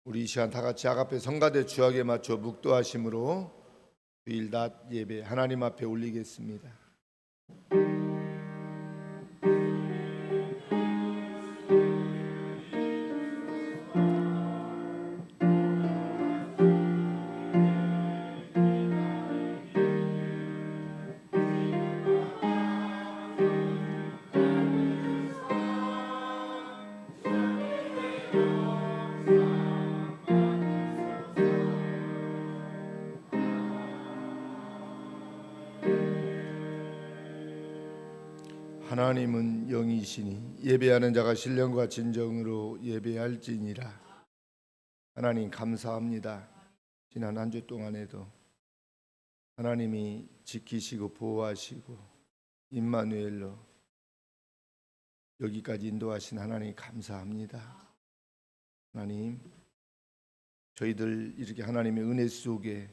우리 이 시간 다 같이 아가페 성가대 주약에 맞춰 묵도하심으로 주일 낮 예배 하나님 앞에 올리겠습니다. 하나님은 영이시니 예배하는 자가 신령과 진정으로 예배할지니라. 하나님 감사합니다. 지난 한 주 동안에도 하나님이 지키시고 보호하시고 임마누엘로 여기까지 인도하신 하나님 감사합니다. 하나님, 저희들 이렇게 하나님의 은혜 속에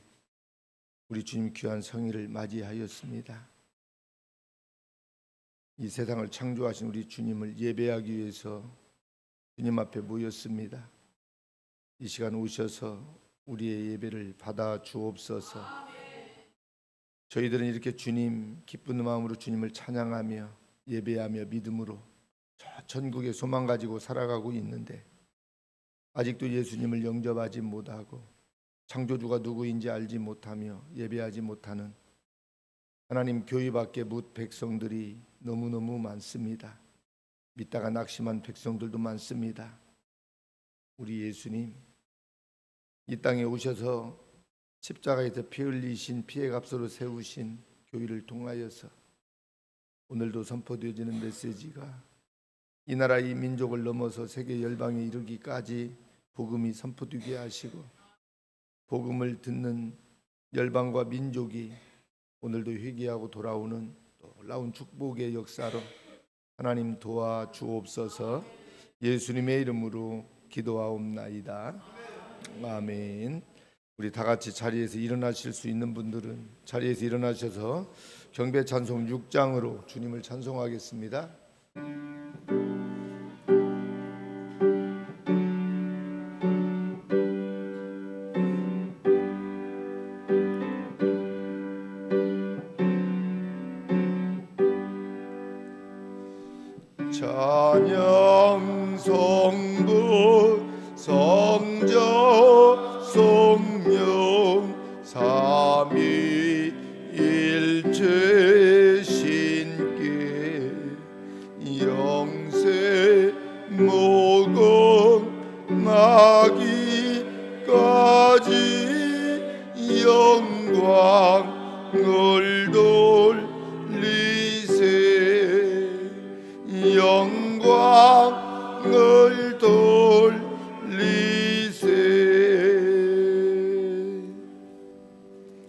우리 주님 귀한 성의를 맞이하였습니다. 이 세상을 창조하신 우리 주님을 예배하기 위해서 주님 앞에 모였습니다. 이 시간 오셔서 우리의 예배를 받아 주옵소서. 저희들은 이렇게 주님 기쁜 마음으로 주님을 찬양하며 예배하며 믿음으로 저 천국의 소망 가지고 살아가고 있는데 아직도 예수님을 영접하지 못하고 창조주가 누구인지 알지 못하며 예배하지 못하는 하나님 교회 밖에 묻 백성들이 너무너무 많습니다. 믿다가 낙심한 백성들도 많습니다. 우리 예수님 이 땅에 오셔서 십자가에서 피 흘리신 피의 값으로 세우신 교회를 통하여서 오늘도 선포되어지는 메시지가 이 나라 이 민족을 넘어서 세계 열방에 이르기까지 복음이 선포되게 하시고 복음을 듣는 열방과 민족이 오늘도 회개하고 돌아오는 놀라운 축복의 역사로 하나님 도와주옵소서. 예수님의 이름으로 기도하옵나이다. 아멘. 우리 다 같이 자리에서 일어나실 수 있는 분들은 자리에서 일어나셔서 경배 찬송 6장으로 주님을 찬송하겠습니다. 찬양 성부 성자 성령 삼위일체 신께 영세 모공 마기까지 영광을 돌리세 영광을 돌리세.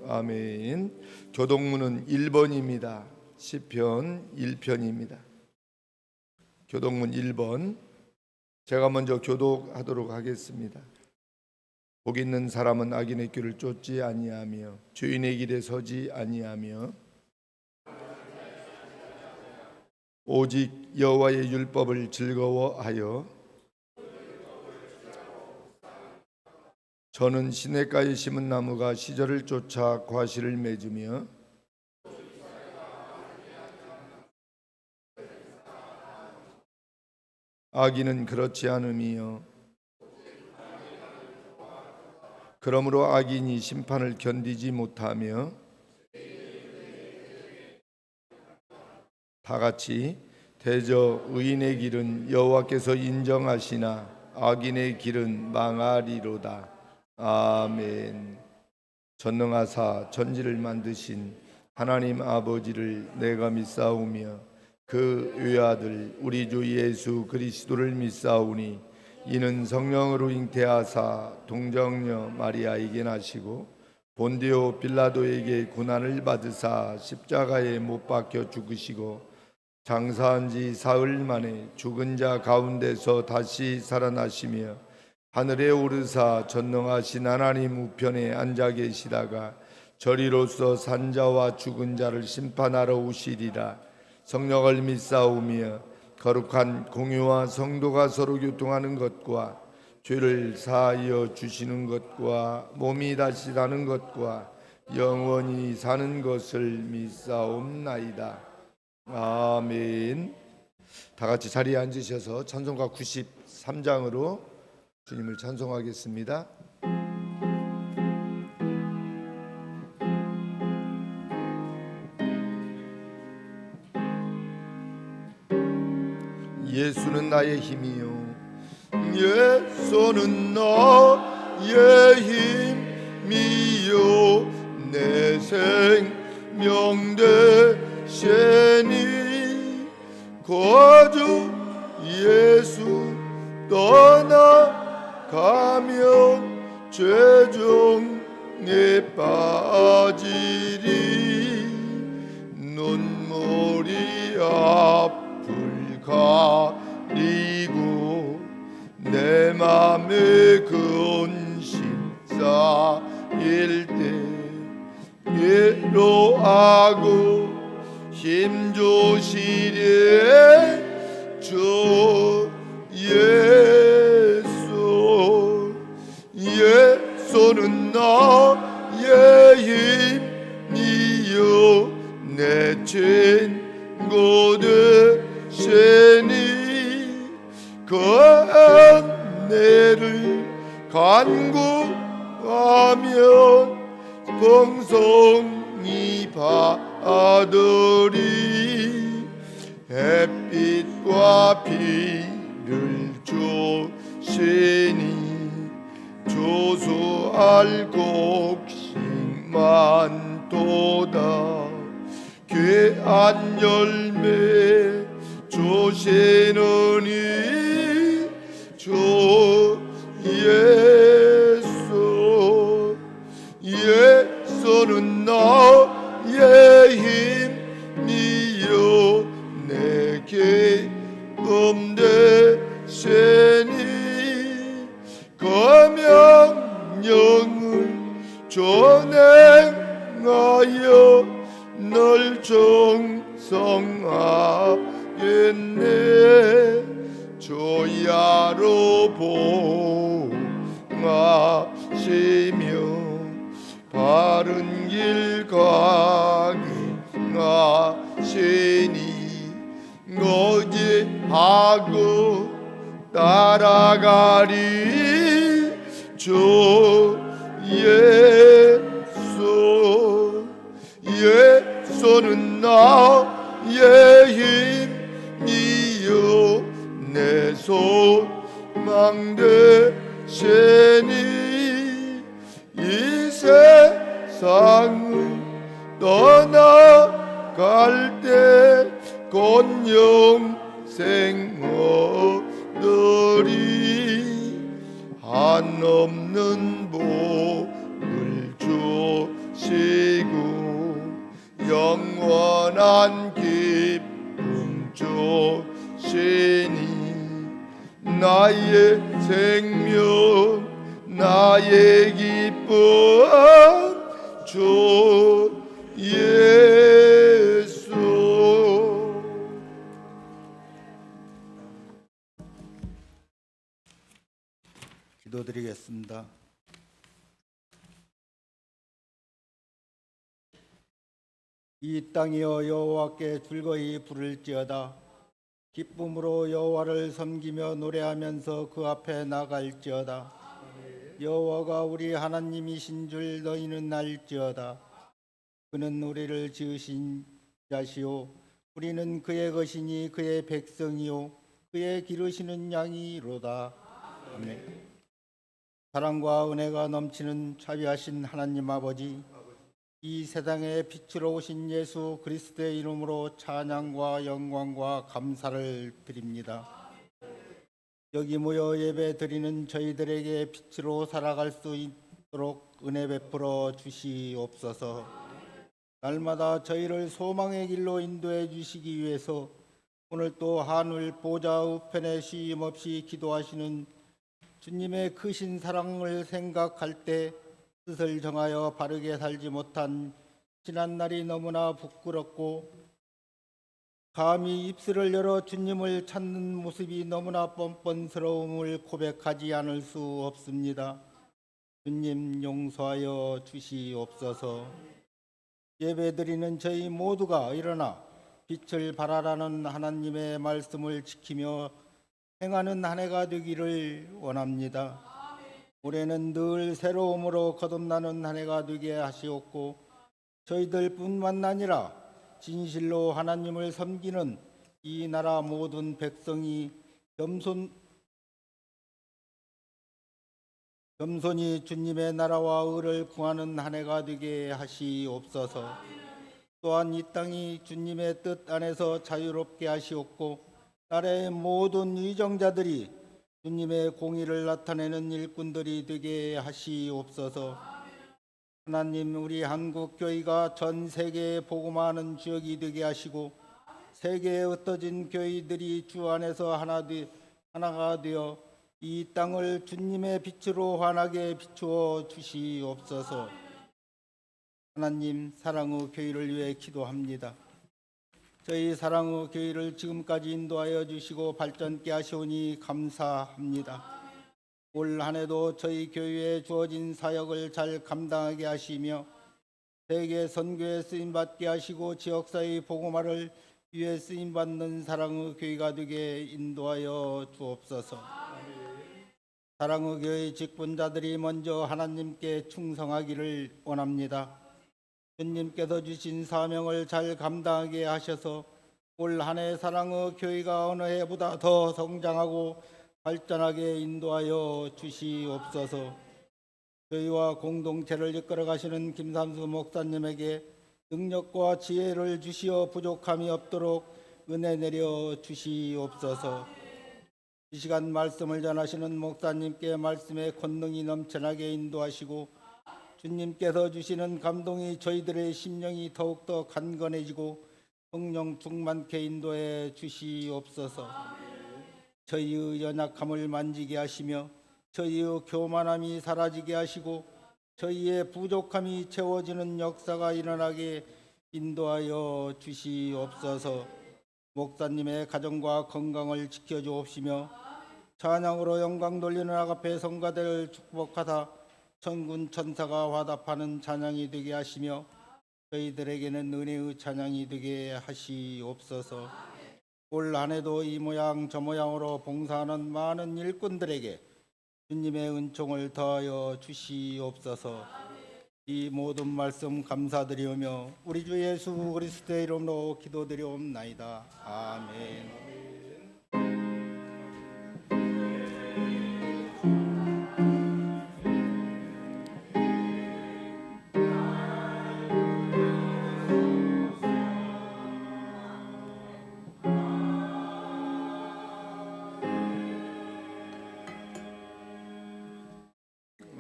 아멘. 교독문은 1번입니다. 시편 1편입니다. 교독문 1번. 제가 먼저 교독하도록 하겠습니다. 복 있는 사람은 악인의 길을 쫓지 아니하며 주인의 길에 서지 아니하며 오직 여호와의 율법을 즐거워하여 저는 시냇가에 심은 나무가 시절을 쫓아 과실을 맺으며 악인은 그렇지 않음이요 그러므로 악인이 심판을 견디지 못하며 다 같이 대저 의인의 길은 여호와께서 인정하시나 악인의 길은 망하리로다. 아멘. 전능하사 전지를 만드신 하나님 아버지를 내가 믿사오며 그 외아들 우리 주 예수 그리스도를 믿사오니 이는 성령으로 잉태하사 동정녀 마리아에게 나시고 본디오 빌라도에게 고난을 받으사 십자가에 못 박혀 죽으시고 장사한 지 사흘 만에 죽은 자 가운데서 다시 살아나시며 하늘에 오르사 전능하신 하나님 우편에 앉아 계시다가 저리로서 산자와 죽은 자를 심판하러 오시리라. 성령을 믿사오며 거룩한 공유와 성도가 서로 교통하는 것과 죄를 사하여 주시는 것과 몸이 다시 사는 것과 영원히 사는 것을 믿사옵나이다. 아멘. 다 같이 자리에 앉으셔서 찬송가 93장으로 주님을 찬송하겠습니다. 예수는 나의 힘이요 예수는 나의 힘이요 내 생명 되시니 거주 예수 떠나가면 죄중에 빠지리 눈물이 앞을 가리고 내 맘에 근심 쌓일 때 위로하고 힘주시리 주 예수 예수는 나의 힘이요 내 친구 되시니 그 은혜를 간구하면 풍성히 받으리 햇빛과 비를 주시니 조수할 곡식만 도다 귀한 열매 주시느니 주 예수 예수는 나의 힘이요 내 기쁨 되시니 그 명령을 준행하여 널 정성하겠네 주야로 봉하시며 바른 길 가게 하시니 거짓하고 따라가리 주 예수 예수는 나의 힘이요 내 소망 되시니 이 세상을 떠나갈 때 곧 영생 얻으리 한없는 복을 주시고 영원한 기쁨 주시니 나의 생명 나의 기쁨 주 예수 기도드리겠습니다. 이 땅이여 여호와께 즐거이 부를지어다. 기쁨으로 여호와를 섬기며 노래하면서 그 앞에 나갈지어다. 여호와가 우리 하나님이신 줄 너희는 알지어다. 그는 우리를 지으신 자시요 우리는 그의 것이니 그의 백성이요 그의 기르시는 양이로다. 아멘. 사랑과 은혜가 넘치는 자비하신 하나님 아버지, 이 세상에 빛으로 오신 예수 그리스도의 이름으로 찬양과 영광과 감사를 드립니다. 여기 모여 예배 드리는 저희들에게 빛으로 살아갈 수 있도록 은혜 베풀어 주시옵소서. 날마다 저희를 소망의 길로 인도해 주시기 위해서 오늘 또 하늘 보좌 우편에 쉼 없이 기도하시는 주님의 크신 사랑을 생각할 때 뜻을 정하여 바르게 살지 못한 지난 날이 너무나 부끄럽고 감히 입술을 열어 주님을 찾는 모습이 너무나 뻔뻔스러움을 고백하지 않을 수 없습니다. 주님 용서하여 주시옵소서. 예배드리는 저희 모두가 일어나 빛을 발하라는 하나님의 말씀을 지키며 행하는 한 해가 되기를 원합니다. 올해는 늘 새로움으로 거듭나는 한 해가 되게 하시옵고 저희들뿐만 아니라 진실로 하나님을 섬기는 이 나라 모든 백성이 겸손히 주님의 나라와 의를 구하는 한 해가 되게 하시옵소서. 또한 이 땅이 주님의 뜻 안에서 자유롭게 하시옵고 나라의 모든 위정자들이 주님의 공의를 나타내는 일꾼들이 되게 하시옵소서. 하나님, 우리 한국 교회가 전 세계에 복음하는 지역이 되게 하시고 세계에 흩어진 교회들이 주 안에서 하나가 되어 이 땅을 주님의 빛으로 환하게 비추어 주시옵소서. 하나님, 사랑의 교회를 위해 기도합니다. 저희 사랑의 교회를 지금까지 인도하여 주시고 발전케 하시오니 감사합니다. 올 한 해도 저희 교회에 주어진 사역을 잘 감당하게 하시며 세계 선교에 쓰임받게 하시고 지역사회 복음화를 위해 쓰임받는 사랑의 교회가 되게 인도하여 주옵소서. 사랑의 교회 직분자들이 먼저 하나님께 충성하기를 원합니다. 주님께서 주신 사명을 잘 감당하게 하셔서 올 한 해 사랑의 교회가 어느 해보다 더 성장하고 발전하게 인도하여 주시옵소서. 저희와 공동체를 이끌어 가시는 김삼수 목사님에게 능력과 지혜를 주시어 부족함이 없도록 은혜 내려 주시옵소서. 이 시간 말씀을 전하시는 목사님께 말씀의 권능이 넘쳐나게 인도하시고 주님께서 주시는 감동이 저희들의 심령이 더욱더 간건해지고 성령 충만케 인도해 주시옵소서. 저희의 연약함을 만지게 하시며 저희의 교만함이 사라지게 하시고 저희의 부족함이 채워지는 역사가 일어나게 인도하여 주시옵소서. 목사님의 가정과 건강을 지켜주옵시며 찬양으로 영광 돌리는 아가페 성가대를 축복하다 천군 천사가 화답하는 찬양이 되게 하시며 저희들에게는 은혜의 찬양이 되게 하시옵소서. 올 한 해도 이 모양 저 모양으로 봉사하는 많은 일꾼들에게 주님의 은총을 더하여 주시옵소서. 이 모든 말씀 감사드리오며 우리 주 예수 그리스도의 이름으로 기도드리옵나이다. 아멘.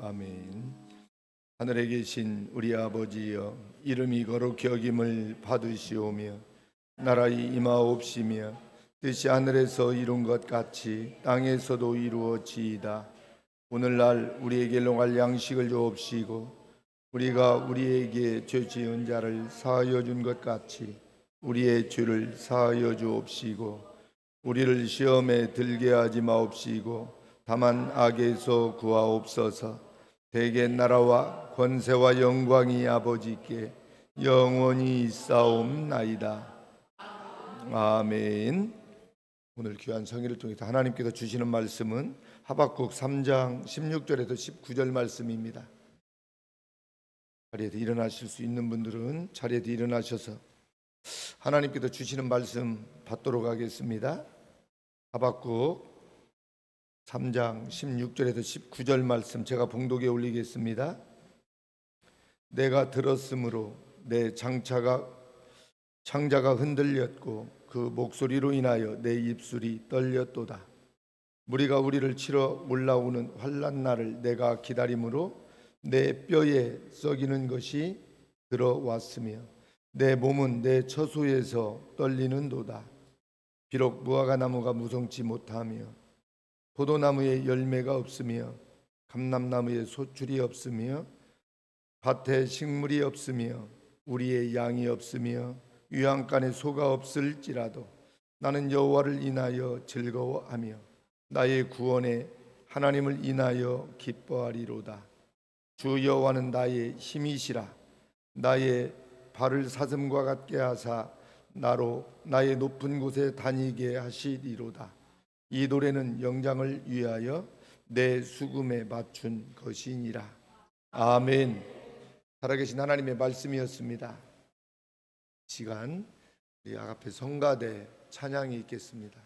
아멘. 하늘에 계신 우리 아버지여, 이름이 거룩히 여김을 받으시오며 나라의 임하옵시며 뜻이 하늘에서 이룬 것 같이 땅에서도 이루어지이다. 오늘날 우리에게 일용할 양식을 주옵시고 우리가 우리에게 죄 지은 자를 사하여 준 것 같이 우리의 죄를 사하여 주옵시고 우리를 시험에 들게 하지 마옵시고 다만 악에서 구하옵소서. 대개 나라와 권세와 영광이 아버지께 영원히 있사옵나이다. 아멘. 오늘 귀한 성의를 통해서 하나님께서 주시는 말씀은 하박국 3장 16절에서 19절 말씀입니다. 자리에서 일어나실 수 있는 분들은 자리에서 일어나셔서 하나님께서 주시는 말씀 받도록 하겠습니다. 하박국 3장 16절에서 19절 말씀 제가 봉독에 올리겠습니다. 내가 들었으므로 내 창자가 흔들렸고 그 목소리로 인하여 내 입술이 떨렸도다. 무리가 우리를 치러 올라오는 환난 날을 내가 기다림으로 내 뼈에 썩이는 것이 들어왔으며 내 몸은 내 처소에서 떨리는도다. 비록 무화과 나무가 무성치 못하며 포도나무에 열매가 없으며 감람나무에 소출이 없으며 밭에 식물이 없으며 우리의 양이 없으며 유황간에 소가 없을지라도 나는 여호와를 인하여 즐거워하며 나의 구원의 하나님을 인하여 기뻐하리로다. 주 여호와는 나의 힘이시라. 나의 발을 사슴과 같게 하사 나로 나의 높은 곳에 다니게 하시리로다. 이 노래는 영장을 위하여 내 수금에 맞춘 것이니라. 아멘. 살아계신 하나님의 말씀이었습니다. 시간 우리 아가페 성가대 찬양이 있겠습니다.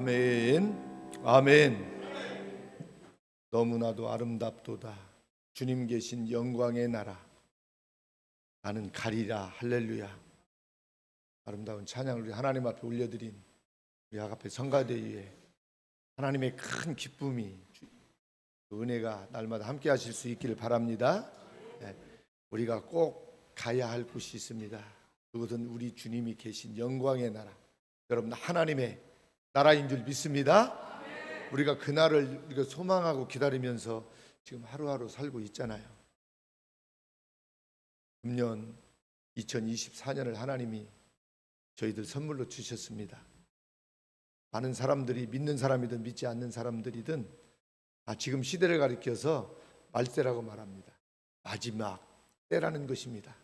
아멘. 아멘. 너무나도 아름답도다. 주님 계신 영광의 나라. 나는 가리라. 할렐루야. 아름다운 찬양을 우리 하나님 앞에 올려드린 우리 아가페 성가대 위에 하나님의 큰 기쁨이 은혜가 날마다 함께 하실 수 있기를 바랍니다. 네, 우리가 꼭 가야 할 곳이 있습니다. 그것은 우리 주님이 계신 영광의 나라. 여러분 하나님의 나라인 줄 믿습니다. 우리가 그날을 우리가 소망하고 기다리면서 지금 하루하루 살고 있잖아요. 금년 2024년을 하나님이 저희들 선물로 주셨습니다. 많은 사람들이 믿는 사람이든 믿지 않는 사람들이든 지금 시대를 가리켜서 말세라고 말합니다. 마지막 때라는 것입니다.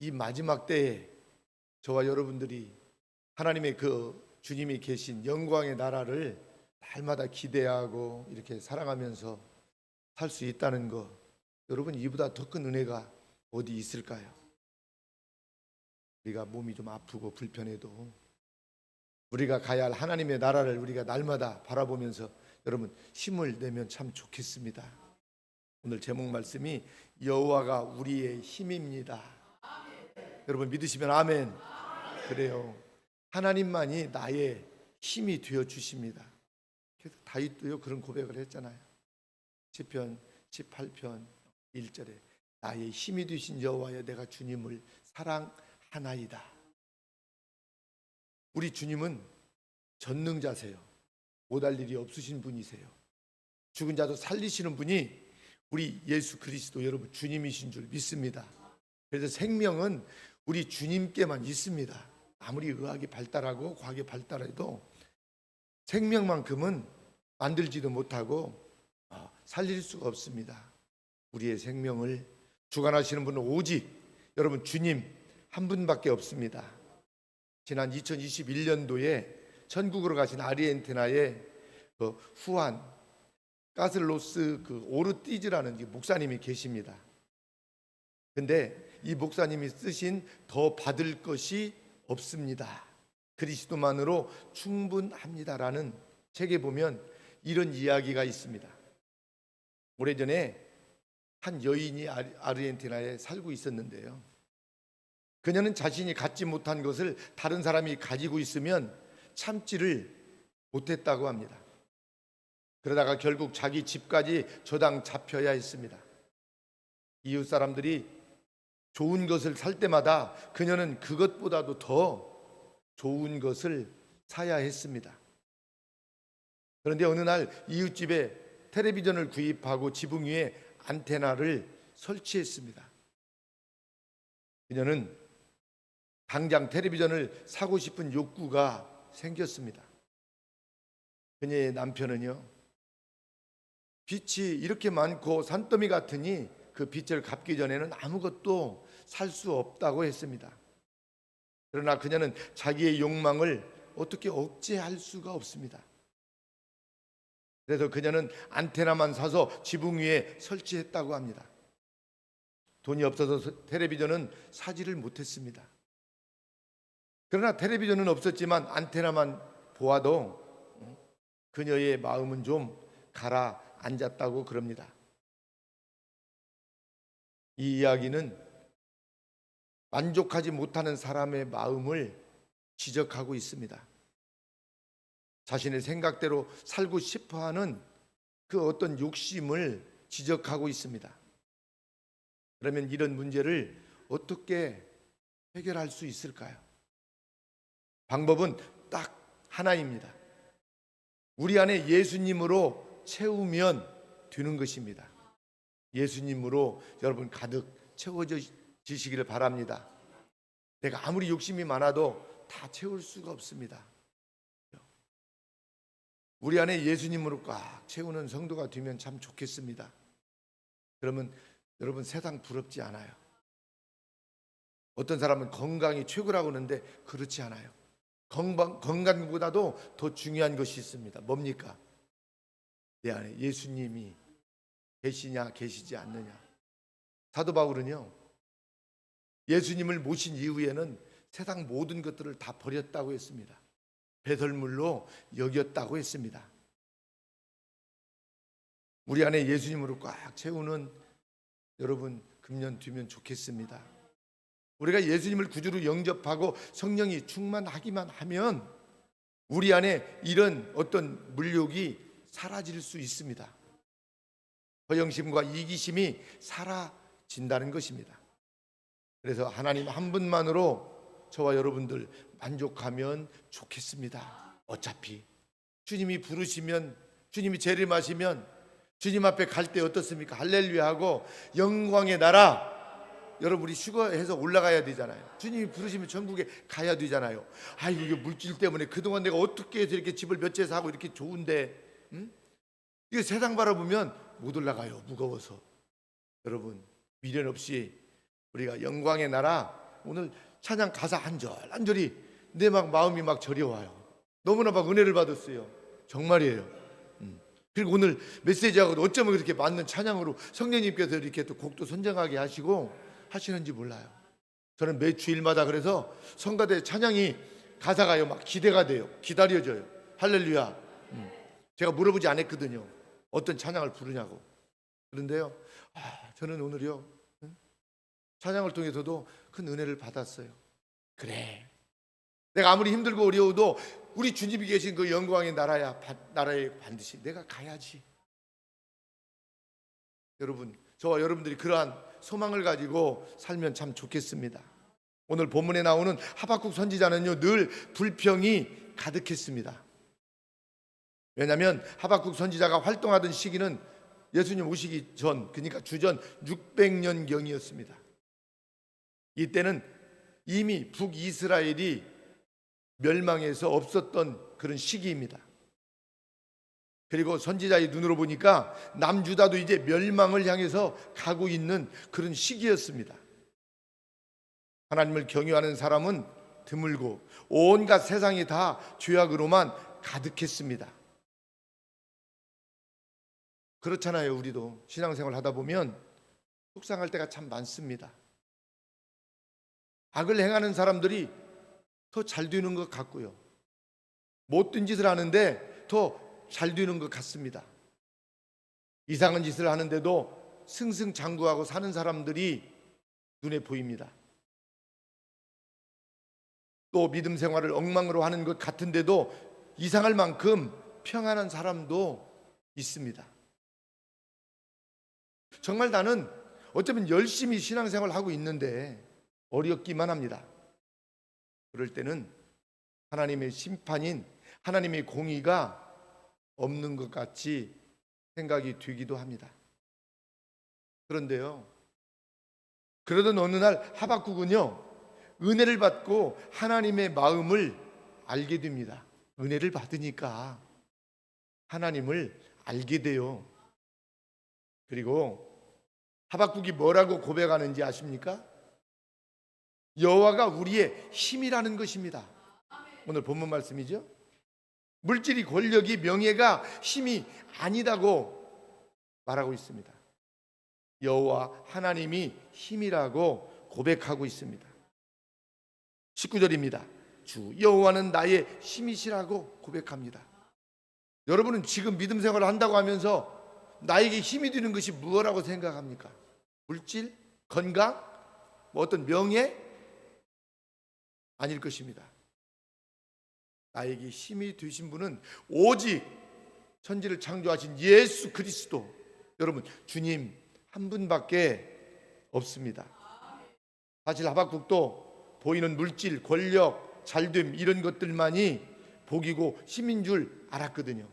이 마지막 때에 저와 여러분들이 하나님의 그 주님이 계신 영광의 나라를 날마다 기대하고 이렇게 살아가면서 살 수 있다는 것, 여러분 이보다 더 큰 은혜가 어디 있을까요? 우리가 몸이 좀 아프고 불편해도 우리가 가야 할 하나님의 나라를 우리가 날마다 바라보면서 여러분 힘을 내면 참 좋겠습니다. 오늘 제목 말씀이 여호와가 우리의 힘입니다. 여러분 믿으시면 아멘. 그래요. 하나님만이 나의 힘이 되어 주십니다. 그래서 다윗도요 그런 고백을 했잖아요. 시편 18편 1절에 나의 힘이 되신 여호와여 내가 주님을 사랑하나이다. 우리 주님은 전능자세요. 못할 일이 없으신 분이세요. 죽은 자도 살리시는 분이 우리 예수 그리스도 여러분 주님이신 줄 믿습니다. 그래서 생명은 우리 주님께만 있습니다. 아무리 의학이 발달하고 과학이 발달해도 생명만큼은 만들지도 못하고 살릴 수가 없습니다. 우리의 생명을 주관하시는 분은 오직 여러분 주님 한 분밖에 없습니다. 지난 2021년도에 천국으로 가신 아르헨티나의 후안 까슬로스 오르티즈라는 목사님이 계십니다. 근데 이 목사님이 쓰신 더 받을 것이 없습니다. 그리스도만으로 충분합니다라는 책에 보면 이런 이야기가 있습니다. 오래전에 한 여인이 아르헨티나에 살고 있었는데요. 그녀는 자신이 갖지 못한 것을 다른 사람이 가지고 있으면 참지를 못했다고 합니다. 그러다가 결국 자기 집까지 저당 잡혀야 했습니다. 이웃 사람들이 좋은 것을 살 때마다 그녀는 그것보다도 더 좋은 것을 사야 했습니다. 그런데 어느 날 이웃집에 텔레비전을 구입하고 지붕 위에 안테나를 설치했습니다. 그녀는 당장 텔레비전을 사고 싶은 욕구가 생겼습니다. 그녀의 남편은요, 빚이 이렇게 많고 산더미 같으니 그 빚을 갚기 전에는 아무것도 살 수 없다고 했습니다. 그러나 그녀는 자기의 욕망을 어떻게 억제할 수가 없습니다. 그래서 그녀는 안테나만 사서 지붕 위에 설치했다고 합니다. 돈이 없어서 텔레비전은 사지를 못했습니다. 그러나 텔레비전은 없었지만 안테나만 보아도 그녀의 마음은 좀 가라앉았다고 그럽니다. 이 이야기는 만족하지 못하는 사람의 마음을 지적하고 있습니다. 자신의 생각대로 살고 싶어하는 그 어떤 욕심을 지적하고 있습니다. 그러면 이런 문제를 어떻게 해결할 수 있을까요? 방법은 딱 하나입니다. 우리 안에 예수님으로 채우면 되는 것입니다. 예수님으로 여러분 가득 채워지시기를 바랍니다. 내가 아무리 욕심이 많아도 다 채울 수가 없습니다. 우리 안에 예수님으로 꽉 채우는 성도가 되면 참 좋겠습니다. 그러면 여러분 세상 부럽지 않아요. 어떤 사람은 건강이 최고라고 하는데 그렇지 않아요. 건강보다도 더 중요한 것이 있습니다. 뭡니까? 내 안에 예수님이 계시냐 계시지 않느냐. 사도 바울은요, 예수님을 모신 이후에는 세상 모든 것들을 다 버렸다고 했습니다. 배설물로 여겼다고 했습니다. 우리 안에 예수님으로 꽉 채우는 여러분 금년 되면 좋겠습니다. 우리가 예수님을 구주로 영접하고 성령이 충만하기만 하면 우리 안에 이런 어떤 물욕이 사라질 수 있습니다. 허영심과 이기심이 사라진다는 것입니다. 그래서 하나님 한 분만으로 저와 여러분들 만족하면 좋겠습니다. 어차피 주님이 부르시면, 주님이 재림하시면 주님 앞에 갈 때 어떻습니까? 할렐루야 하고 영광의 나라, 여러분 우리 휴가해서 올라가야 되잖아요. 주님이 부르시면 천국에 가야 되잖아요. 아이고 이게 물질 때문에 그동안 내가 어떻게 해서 이렇게 집을 몇 채 사고 이렇게 좋은데, 이게 세상 바라보면 못 올라가요. 무거워서. 여러분 미련 없이 우리가 영광의 나라, 오늘 찬양 가사 한 절 한 절이 내 마음이 막 저려와요. 너무나 막 은혜를 받았어요. 정말이에요. 그리고 오늘 메시지하고도 어쩌면 그렇게 맞는 찬양으로 성령님께서 이렇게 또 곡도 선정하게 하시고 하시는지 몰라요. 저는 매 주일마다 그래서 성가대 찬양이 가사가요 막 기대가 돼요. 기다려져요. 할렐루야. 제가 물어보지 않았거든요. 어떤 찬양을 부르냐고. 그런데요, 저는 오늘요 찬양을 통해서도 큰 은혜를 받았어요. 그래, 내가 아무리 힘들고 어려워도 우리 주님이 계신 그 영광의 나라에 반드시 내가 가야지. 여러분, 저와 여러분들이 그러한 소망을 가지고 살면 참 좋겠습니다. 오늘 본문에 나오는 하박국 선지자는요 늘 불평이 가득했습니다. 왜냐하면 하박국 선지자가 활동하던 시기는 예수님 오시기 전, 그러니까 주전 600년경이었습니다. 이때는 이미 북이스라엘이 멸망해서 없었던 그런 시기입니다. 그리고 선지자의 눈으로 보니까 남유다도 이제 멸망을 향해서 가고 있는 그런 시기였습니다. 하나님을 경외하는 사람은 드물고 온갖 세상이 다 죄악으로만 가득했습니다. 그렇잖아요. 우리도 신앙생활 하다 보면 속상할 때가 참 많습니다. 악을 행하는 사람들이 더 잘 되는 것 같고요, 못된 짓을 하는데 더 잘 되는 것 같습니다. 이상한 짓을 하는데도 승승장구하고 사는 사람들이 눈에 보입니다. 또 믿음 생활을 엉망으로 하는 것 같은데도 이상할 만큼 평안한 사람도 있습니다. 정말 나는 어쩌면 열심히 신앙생활을 하고 있는데 어렵기만 합니다. 그럴 때는 하나님의 심판인 하나님의 공의가 없는 것 같이 생각이 되기도 합니다. 그런데요, 그러던 어느 날 하박국은요 은혜를 받고 하나님의 마음을 알게 됩니다. 은혜를 받으니까 하나님을 알게 돼요. 그리고 하박국이 뭐라고 고백하는지 아십니까? 여호와가 우리의 힘이라는 것입니다. 오늘 본문 말씀이죠. 물질이, 권력이, 명예가 힘이 아니다고 말하고 있습니다. 여호와 하나님이 힘이라고 고백하고 있습니다. 19절입니다. 주 여호와는 나의 힘이시라고 고백합니다. 여러분은 지금 믿음 생활을 한다고 하면서 나에게 힘이 되는 것이 무엇이라고 생각합니까? 물질? 건강? 뭐 어떤 명예? 아닐 것입니다. 나에게 힘이 되신 분은 오직 천지를 창조하신 예수 그리스도, 여러분 주님 한 분밖에 없습니다. 사실 하박국도 보이는 물질, 권력, 잘됨 이런 것들만이 복이고 힘인 줄 알았거든요.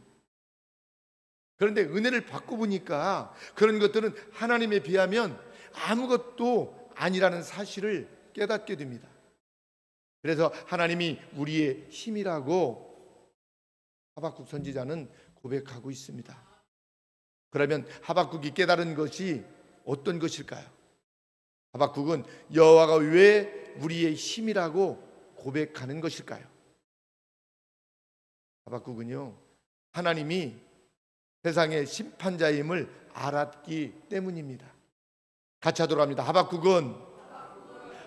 그런데 은혜를 받고 보니까 그런 것들은 하나님에 비하면 아무것도 아니라는 사실을 깨닫게 됩니다. 그래서 하나님이 우리의 힘이라고 하박국 선지자는 고백하고 있습니다. 그러면 하박국이 깨달은 것이 어떤 것일까요? 하박국은 여호와가 왜 우리의 힘이라고 고백하는 것일까요? 하박국은요 하나님이 세상의 심판자임을 알았기 때문입니다. 같이 하도록 합니다. 하박국은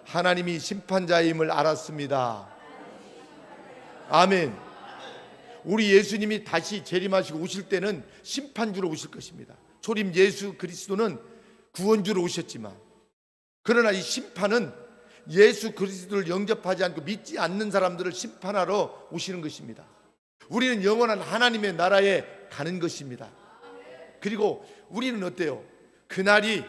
하나님이 심판자임을 알았습니다. 아멘. 우리 예수님이 다시 재림하시고 오실 때는 심판주로 오실 것입니다. 초림 예수 그리스도는 구원주로 오셨지만, 그러나 이 심판은 예수 그리스도를 영접하지 않고 믿지 않는 사람들을 심판하러 오시는 것입니다. 우리는 영원한 하나님의 나라에 가는 것입니다. 그리고 우리는 어때요? 그날이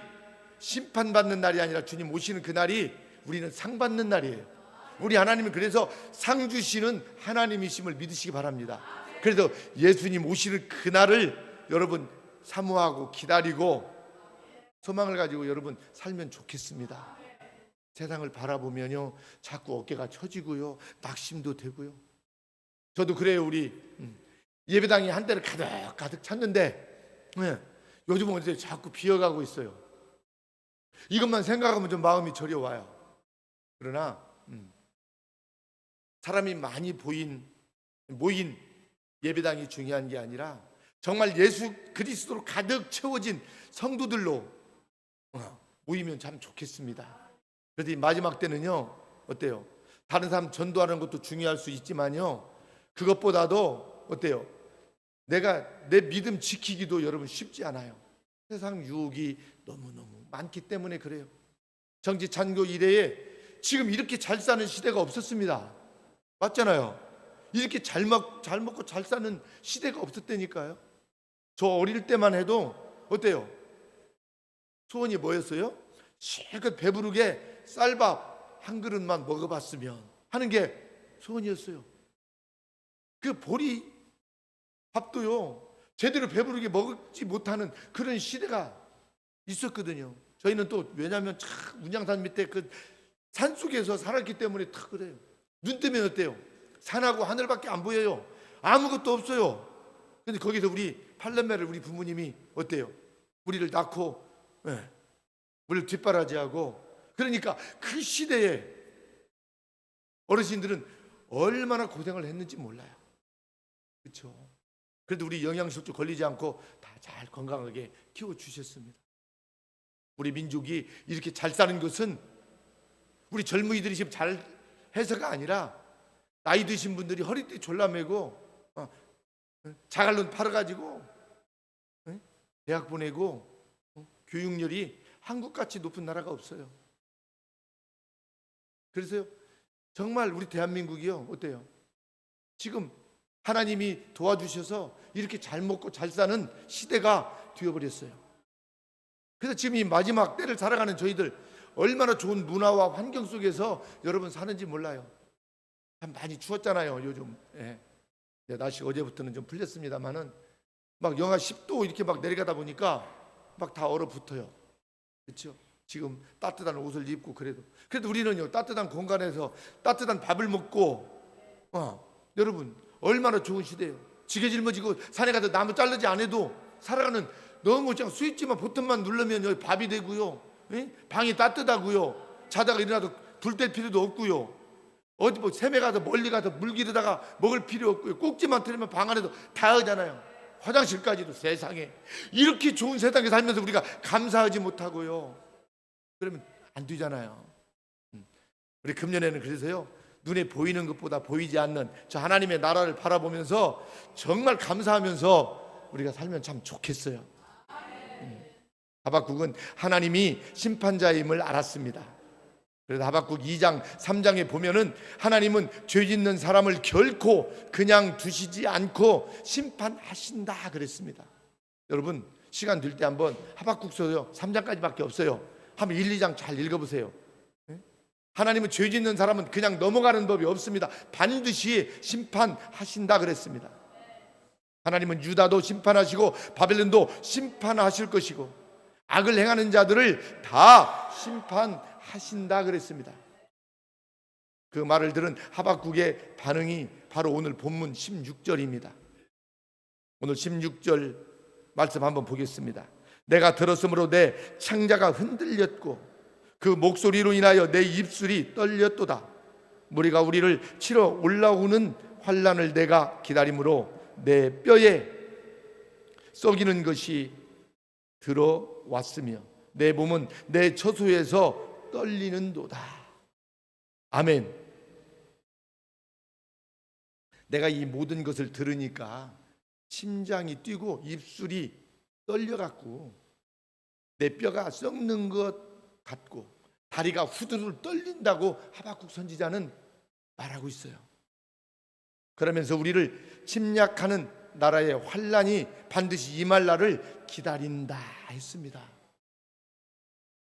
심판받는 날이 아니라 주님 오시는 그날이 우리는 상 받는 날이에요. 우리 하나님은 그래서 상 주시는 하나님이심을 믿으시기 바랍니다. 그래서 예수님 오시는 그날을 여러분 사모하고 기다리고 소망을 가지고 여러분 살면 좋겠습니다. 세상을 바라보면요 자꾸 어깨가 처지고요, 낙심도 되고요. 저도 그래요. 우리 예배당이 한때를 가득 찼는데 요즘은 어째 자꾸 비어가고 있어요. 이것만 생각하면 좀 마음이 저려와요. 그러나 사람이 많이 모인 예배당이 중요한 게 아니라 정말 예수 그리스도로 가득 채워진 성도들로 모이면 참 좋겠습니다. 그래서 이 마지막 때는요, 어때요? 다른 사람 전도하는 것도 중요할 수 있지만요, 그것보다도 어때요? 내가 내 믿음 지키기도 여러분 쉽지 않아요. 세상 유혹이 너무너무 많기 때문에 그래요. 정치 찬교 이래에 지금 이렇게 잘 사는 시대가 없었습니다. 맞잖아요. 이렇게 잘 먹고 잘 사는 시대가 없었다니까요. 저 어릴 때만 해도 어때요? 소원이 뭐였어요? 실컷 배부르게 쌀밥 한 그릇만 먹어봤으면 하는 게 소원이었어요. 그 보리 밥도요, 제대로 배부르게 먹지 못하는 그런 시대가 있었거든요. 저희는 또 왜냐하면 참 운양산 밑에 그 산속에서 살았기 때문에 다 그래요. 눈 뜨면 어때요? 산하고 하늘밖에 안 보여요. 아무것도 없어요. 근데 거기서 우리 8년매를 우리 부모님이 어때요? 우리를 낳고 우리를 뒷바라지하고, 그러니까 그 시대에 어르신들은 얼마나 고생을 했는지 몰라요. 그렇죠? 그래도 우리 영양실조 걸리지 않고 다 잘 건강하게 키워주셨습니다. 우리 민족이 이렇게 잘 사는 것은 우리 젊은이들이 지금 잘 해서가 아니라 나이 드신 분들이 허리띠 졸라매고 자갈론 팔아가지고 대학 보내고 교육열이 한국같이 높은 나라가 없어요. 그래서요, 정말 우리 대한민국이요, 어때요? 지금 하나님이 도와주셔서 이렇게 잘 먹고 잘 사는 시대가 되어버렸어요. 그래서 지금 이 마지막 때를 살아가는 저희들 얼마나 좋은 문화와 환경 속에서 여러분 사는지 몰라요. 참 많이 추웠잖아요, 요즘. 날씨가 어제부터는 좀 풀렸습니다만은 막 영하 10도 이렇게 막 내려가다 보니까 막 다 얼어붙어요. 그렇죠? 지금 따뜻한 옷을 입고 그래도 우리는요, 따뜻한 공간에서 따뜻한 밥을 먹고 여러분 얼마나 좋은 시대예요. 지게 짊어지고 산에 가서 나무 자르지 않아도 살아가는, 너무 그냥 스위치만 버튼만 누르면 여기 밥이 되고요, 방이 따뜻하고요, 자다가 일어나도 불 뗄 필요도 없고요, 어디 뭐 샘에 가서 멀리 가서 물 기르다가 먹을 필요 없고요, 꼭지만 틀면 방 안에도 다 하잖아요. 화장실까지도. 세상에 이렇게 좋은 세상에 살면서 우리가 감사하지 못하고요, 그러면 안 되잖아요. 우리 금년에는 그래서요, 눈에 보이는 것보다 보이지 않는 저 하나님의 나라를 바라보면서 정말 감사하면서 우리가 살면 참 좋겠어요. 하박국은 하나님이 심판자임을 알았습니다. 그래서 하박국 2장 3장에 보면은 하나님은 죄 짓는 사람을 결코 그냥 두시지 않고 심판하신다 그랬습니다. 여러분 시간 될 때 한번 하박국서요 3장까지밖에 없어요. 한번 1, 2장 잘 읽어보세요. 하나님은 죄 짓는 사람은 그냥 넘어가는 법이 없습니다. 반드시 심판하신다 그랬습니다. 하나님은 유다도 심판하시고 바벨론도 심판하실 것이고 악을 행하는 자들을 다 심판하신다 그랬습니다. 그 말을 들은 하박국의 반응이 바로 오늘 본문 16절입니다. 오늘 16절 말씀 한번 보겠습니다. 내가 들었으므로 내 창자가 흔들렸고 그 목소리로 인하여 내 입술이 떨렸도다. 무리가 우리를 치러 올라오는 환난을 내가 기다림으로 내 뼈에 썩이는 것이 들어왔으며 내 몸은 내 처소에서 떨리는도다. 아멘. 내가 이 모든 것을 들으니까 심장이 뛰고 입술이 떨려갖고 내 뼈가 썩는 것 같고 다리가 후두들 떨린다고 하박국 선지자는 말하고 있어요. 그러면서 우리를 침략하는 나라의 환난이 반드시 임할 날을 기다린다 했습니다.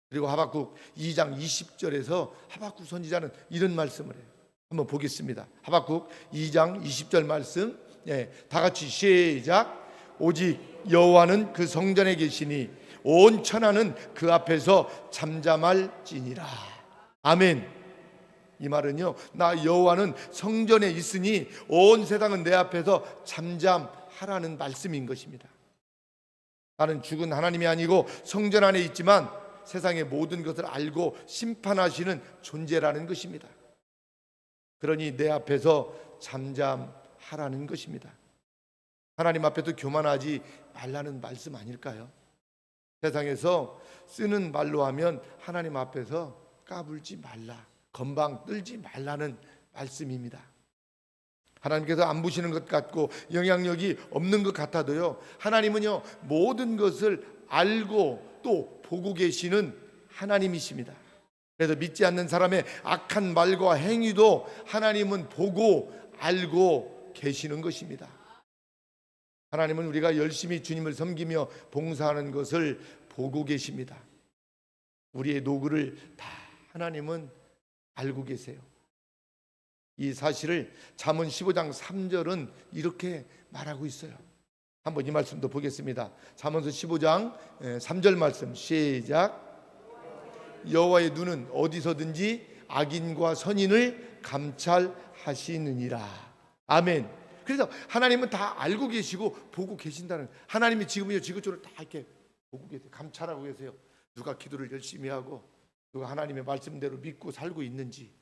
그리고 하박국 2장 20절에서 하박국 선지자는 이런 말씀을 해요. 한번 보겠습니다. 하박국 2장 20절 말씀, 다 같이 시작. 오직 여호와는 그 성전에 계시니 온 천하는 그 앞에서 잠잠할지니라. 아멘. 이 말은요, 나 여호와는 성전에 있으니 온 세상은 내 앞에서 잠잠하라는 말씀인 것입니다. 나는 죽은 하나님이 아니고 성전 안에 있지만 세상의 모든 것을 알고 심판하시는 존재라는 것입니다. 그러니 내 앞에서 잠잠하라는 것입니다. 하나님 앞에도 교만하지 말라는 말씀 아닐까요? 세상에서 쓰는 말로 하면 하나님 앞에서 까불지 말라, 건방 떨지 말라는 말씀입니다. 하나님께서 안 보시는 것 같고 영향력이 없는 것 같아도요, 하나님은요 모든 것을 알고 또 보고 계시는 하나님이십니다. 그래서 믿지 않는 사람의 악한 말과 행위도 하나님은 보고 알고 계시는 것입니다. 하나님은 우리가 열심히 주님을 섬기며 봉사하는 것을 보고 계십니다. 우리의 노고를 다 하나님은 알고 계세요. 이 사실을 잠언 15장 3절은 이렇게 말하고 있어요. 한번 이 말씀도 보겠습니다. 잠언서 15장 3절 말씀 시작. 여호와의 눈은 어디서든지 악인과 선인을 감찰하시느니라. 아멘. 그래서 하나님은 다 알고 계시고 보고 계신다는, 하나님이 지금요 지구촌을 다 이렇게 보고 계세요. 감찰하고 계세요. 누가 기도를 열심히 하고 누가 하나님의 말씀대로 믿고 살고 있는지.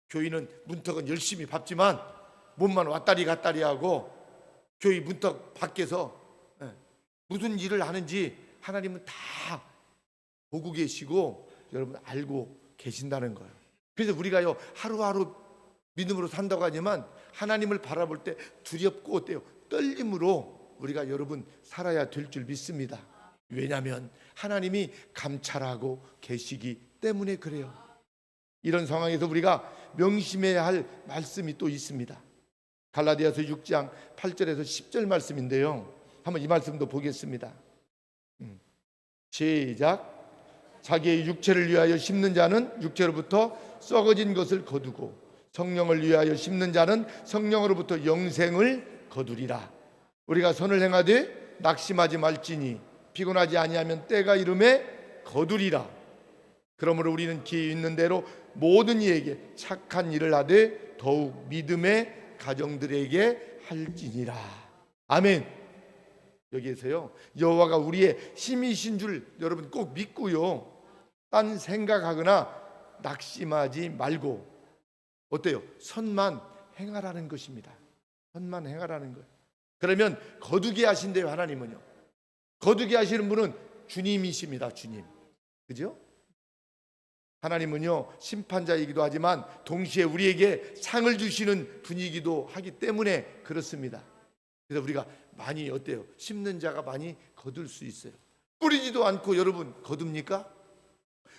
교인은 문턱은 열심히 밟지만 몸만 왔다리 갔다리 하고 교회 문턱 밖에서 무슨 일을 하는지 하나님은 다 보고 계시고 여러분 알고 계신다는 거예요. 그래서 우리가요 하루하루 믿음으로 산다고 하지만 하나님을 바라볼 때 두렵고 어때요? 떨림으로 우리가 여러분 살아야 될 줄 믿습니다. 왜냐하면 하나님이 감찰하고 계시기 때문에 그래요. 이런 상황에서 우리가 명심해야 할 말씀이 또 있습니다. 갈라디아서 6장 8절에서 10절 말씀인데요, 한번 이 말씀도 보겠습니다. 시작. 자기의 육체를 위하여 심는 자는 육체로부터 썩어진 것을 거두고 성령을 위하여 심는 자는 성령으로부터 영생을 거두리라. 우리가 선을 행하되 낙심하지 말지니 피곤하지 아니하면 때가 이름에 거두리라. 그러므로 우리는 기회 있는 대로 모든 이에게 착한 일을 하되 더욱 믿음의 가정들에게 할지니라. 아멘. 여기에서요 여호와가 우리의 힘이신 줄 여러분 꼭 믿고요, 딴 생각하거나 낙심하지 말고 어때요? 선만 행하라는 것입니다. 선만 행하라는 거예요. 그러면 거두게 하신대요. 하나님은요 거두게 하시는 분은 주님이십니다. 주님, 그죠? 하나님은요 심판자이기도 하지만 동시에 우리에게 상을 주시는 분이기도 하기 때문에 그렇습니다. 그래서 우리가 많이 어때요? 심는 자가 많이 거둘 수 있어요. 뿌리지도 않고 여러분 거둡니까?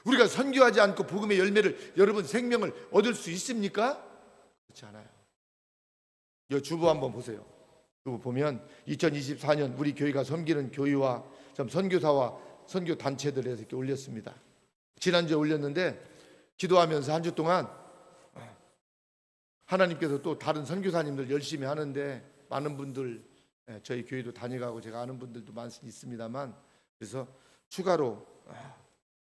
우리가 선교하지 않고 복음의 열매를 여러분 생명을 얻을 수 있습니까? 그렇지 않아요. 이 주보 한번 보세요. 주보 보면 2024년 우리 교회가 섬기는 교회와 선교사와 선교 단체들에서 이렇게 올렸습니다. 지난주에 올렸는데 기도하면서 한 주 동안 하나님께서 또 다른 선교사님들 열심히 하는데 많은 분들 저희 교회도 다녀가고 제가 아는 분들도 있습니다만 그래서 추가로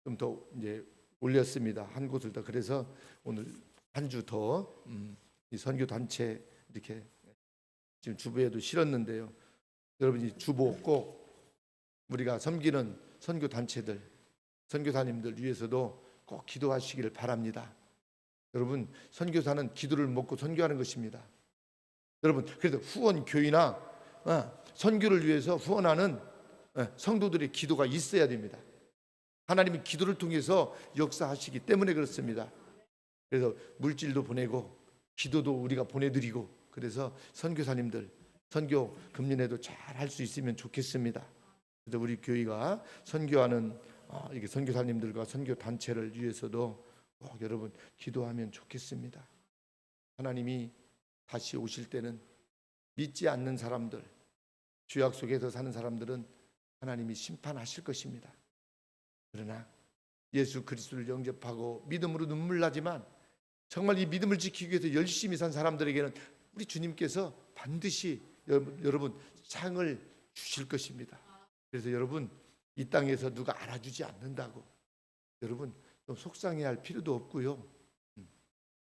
좀 더 이제 올렸습니다. 한 곳을 더. 그래서 오늘 한 주 더 이 선교 단체 이렇게 지금 주보에도 실었는데요. 여러분 이 주보 꼭 우리가 섬기는 선교 단체들 선교사님들 위해서도 꼭 기도하시기를 바랍니다. 여러분 선교사는 기도를 먹고 선교하는 것입니다. 여러분 그래서 후원 교회나 선교를 위해서 후원하는 성도들의 기도가 있어야 됩니다. 하나님이 기도를 통해서 역사하시기 때문에 그렇습니다. 그래서 물질도 보내고 기도도 우리가 보내드리고 그래서 선교사님들 선교 금년에도 잘 할 수 있으면 좋겠습니다. 그래서 우리 교회가 선교하는 이게 선교사님들과 선교 단체를 위해서도 꼭 여러분 기도하면 좋겠습니다. 하나님이 다시 오실 때는 믿지 않는 사람들, 죄악 속에서 사는 사람들은 하나님이 심판하실 것입니다. 그러나 예수 그리스도를 영접하고 믿음으로 눈물 나지만 정말 이 믿음을 지키기 위해서 열심히 산 사람들에게는 우리 주님께서 반드시 여러분 상을 주실 것입니다. 그래서 여러분 이 땅에서 누가 알아주지 않는다고 여러분 좀 속상해할 필요도 없고요.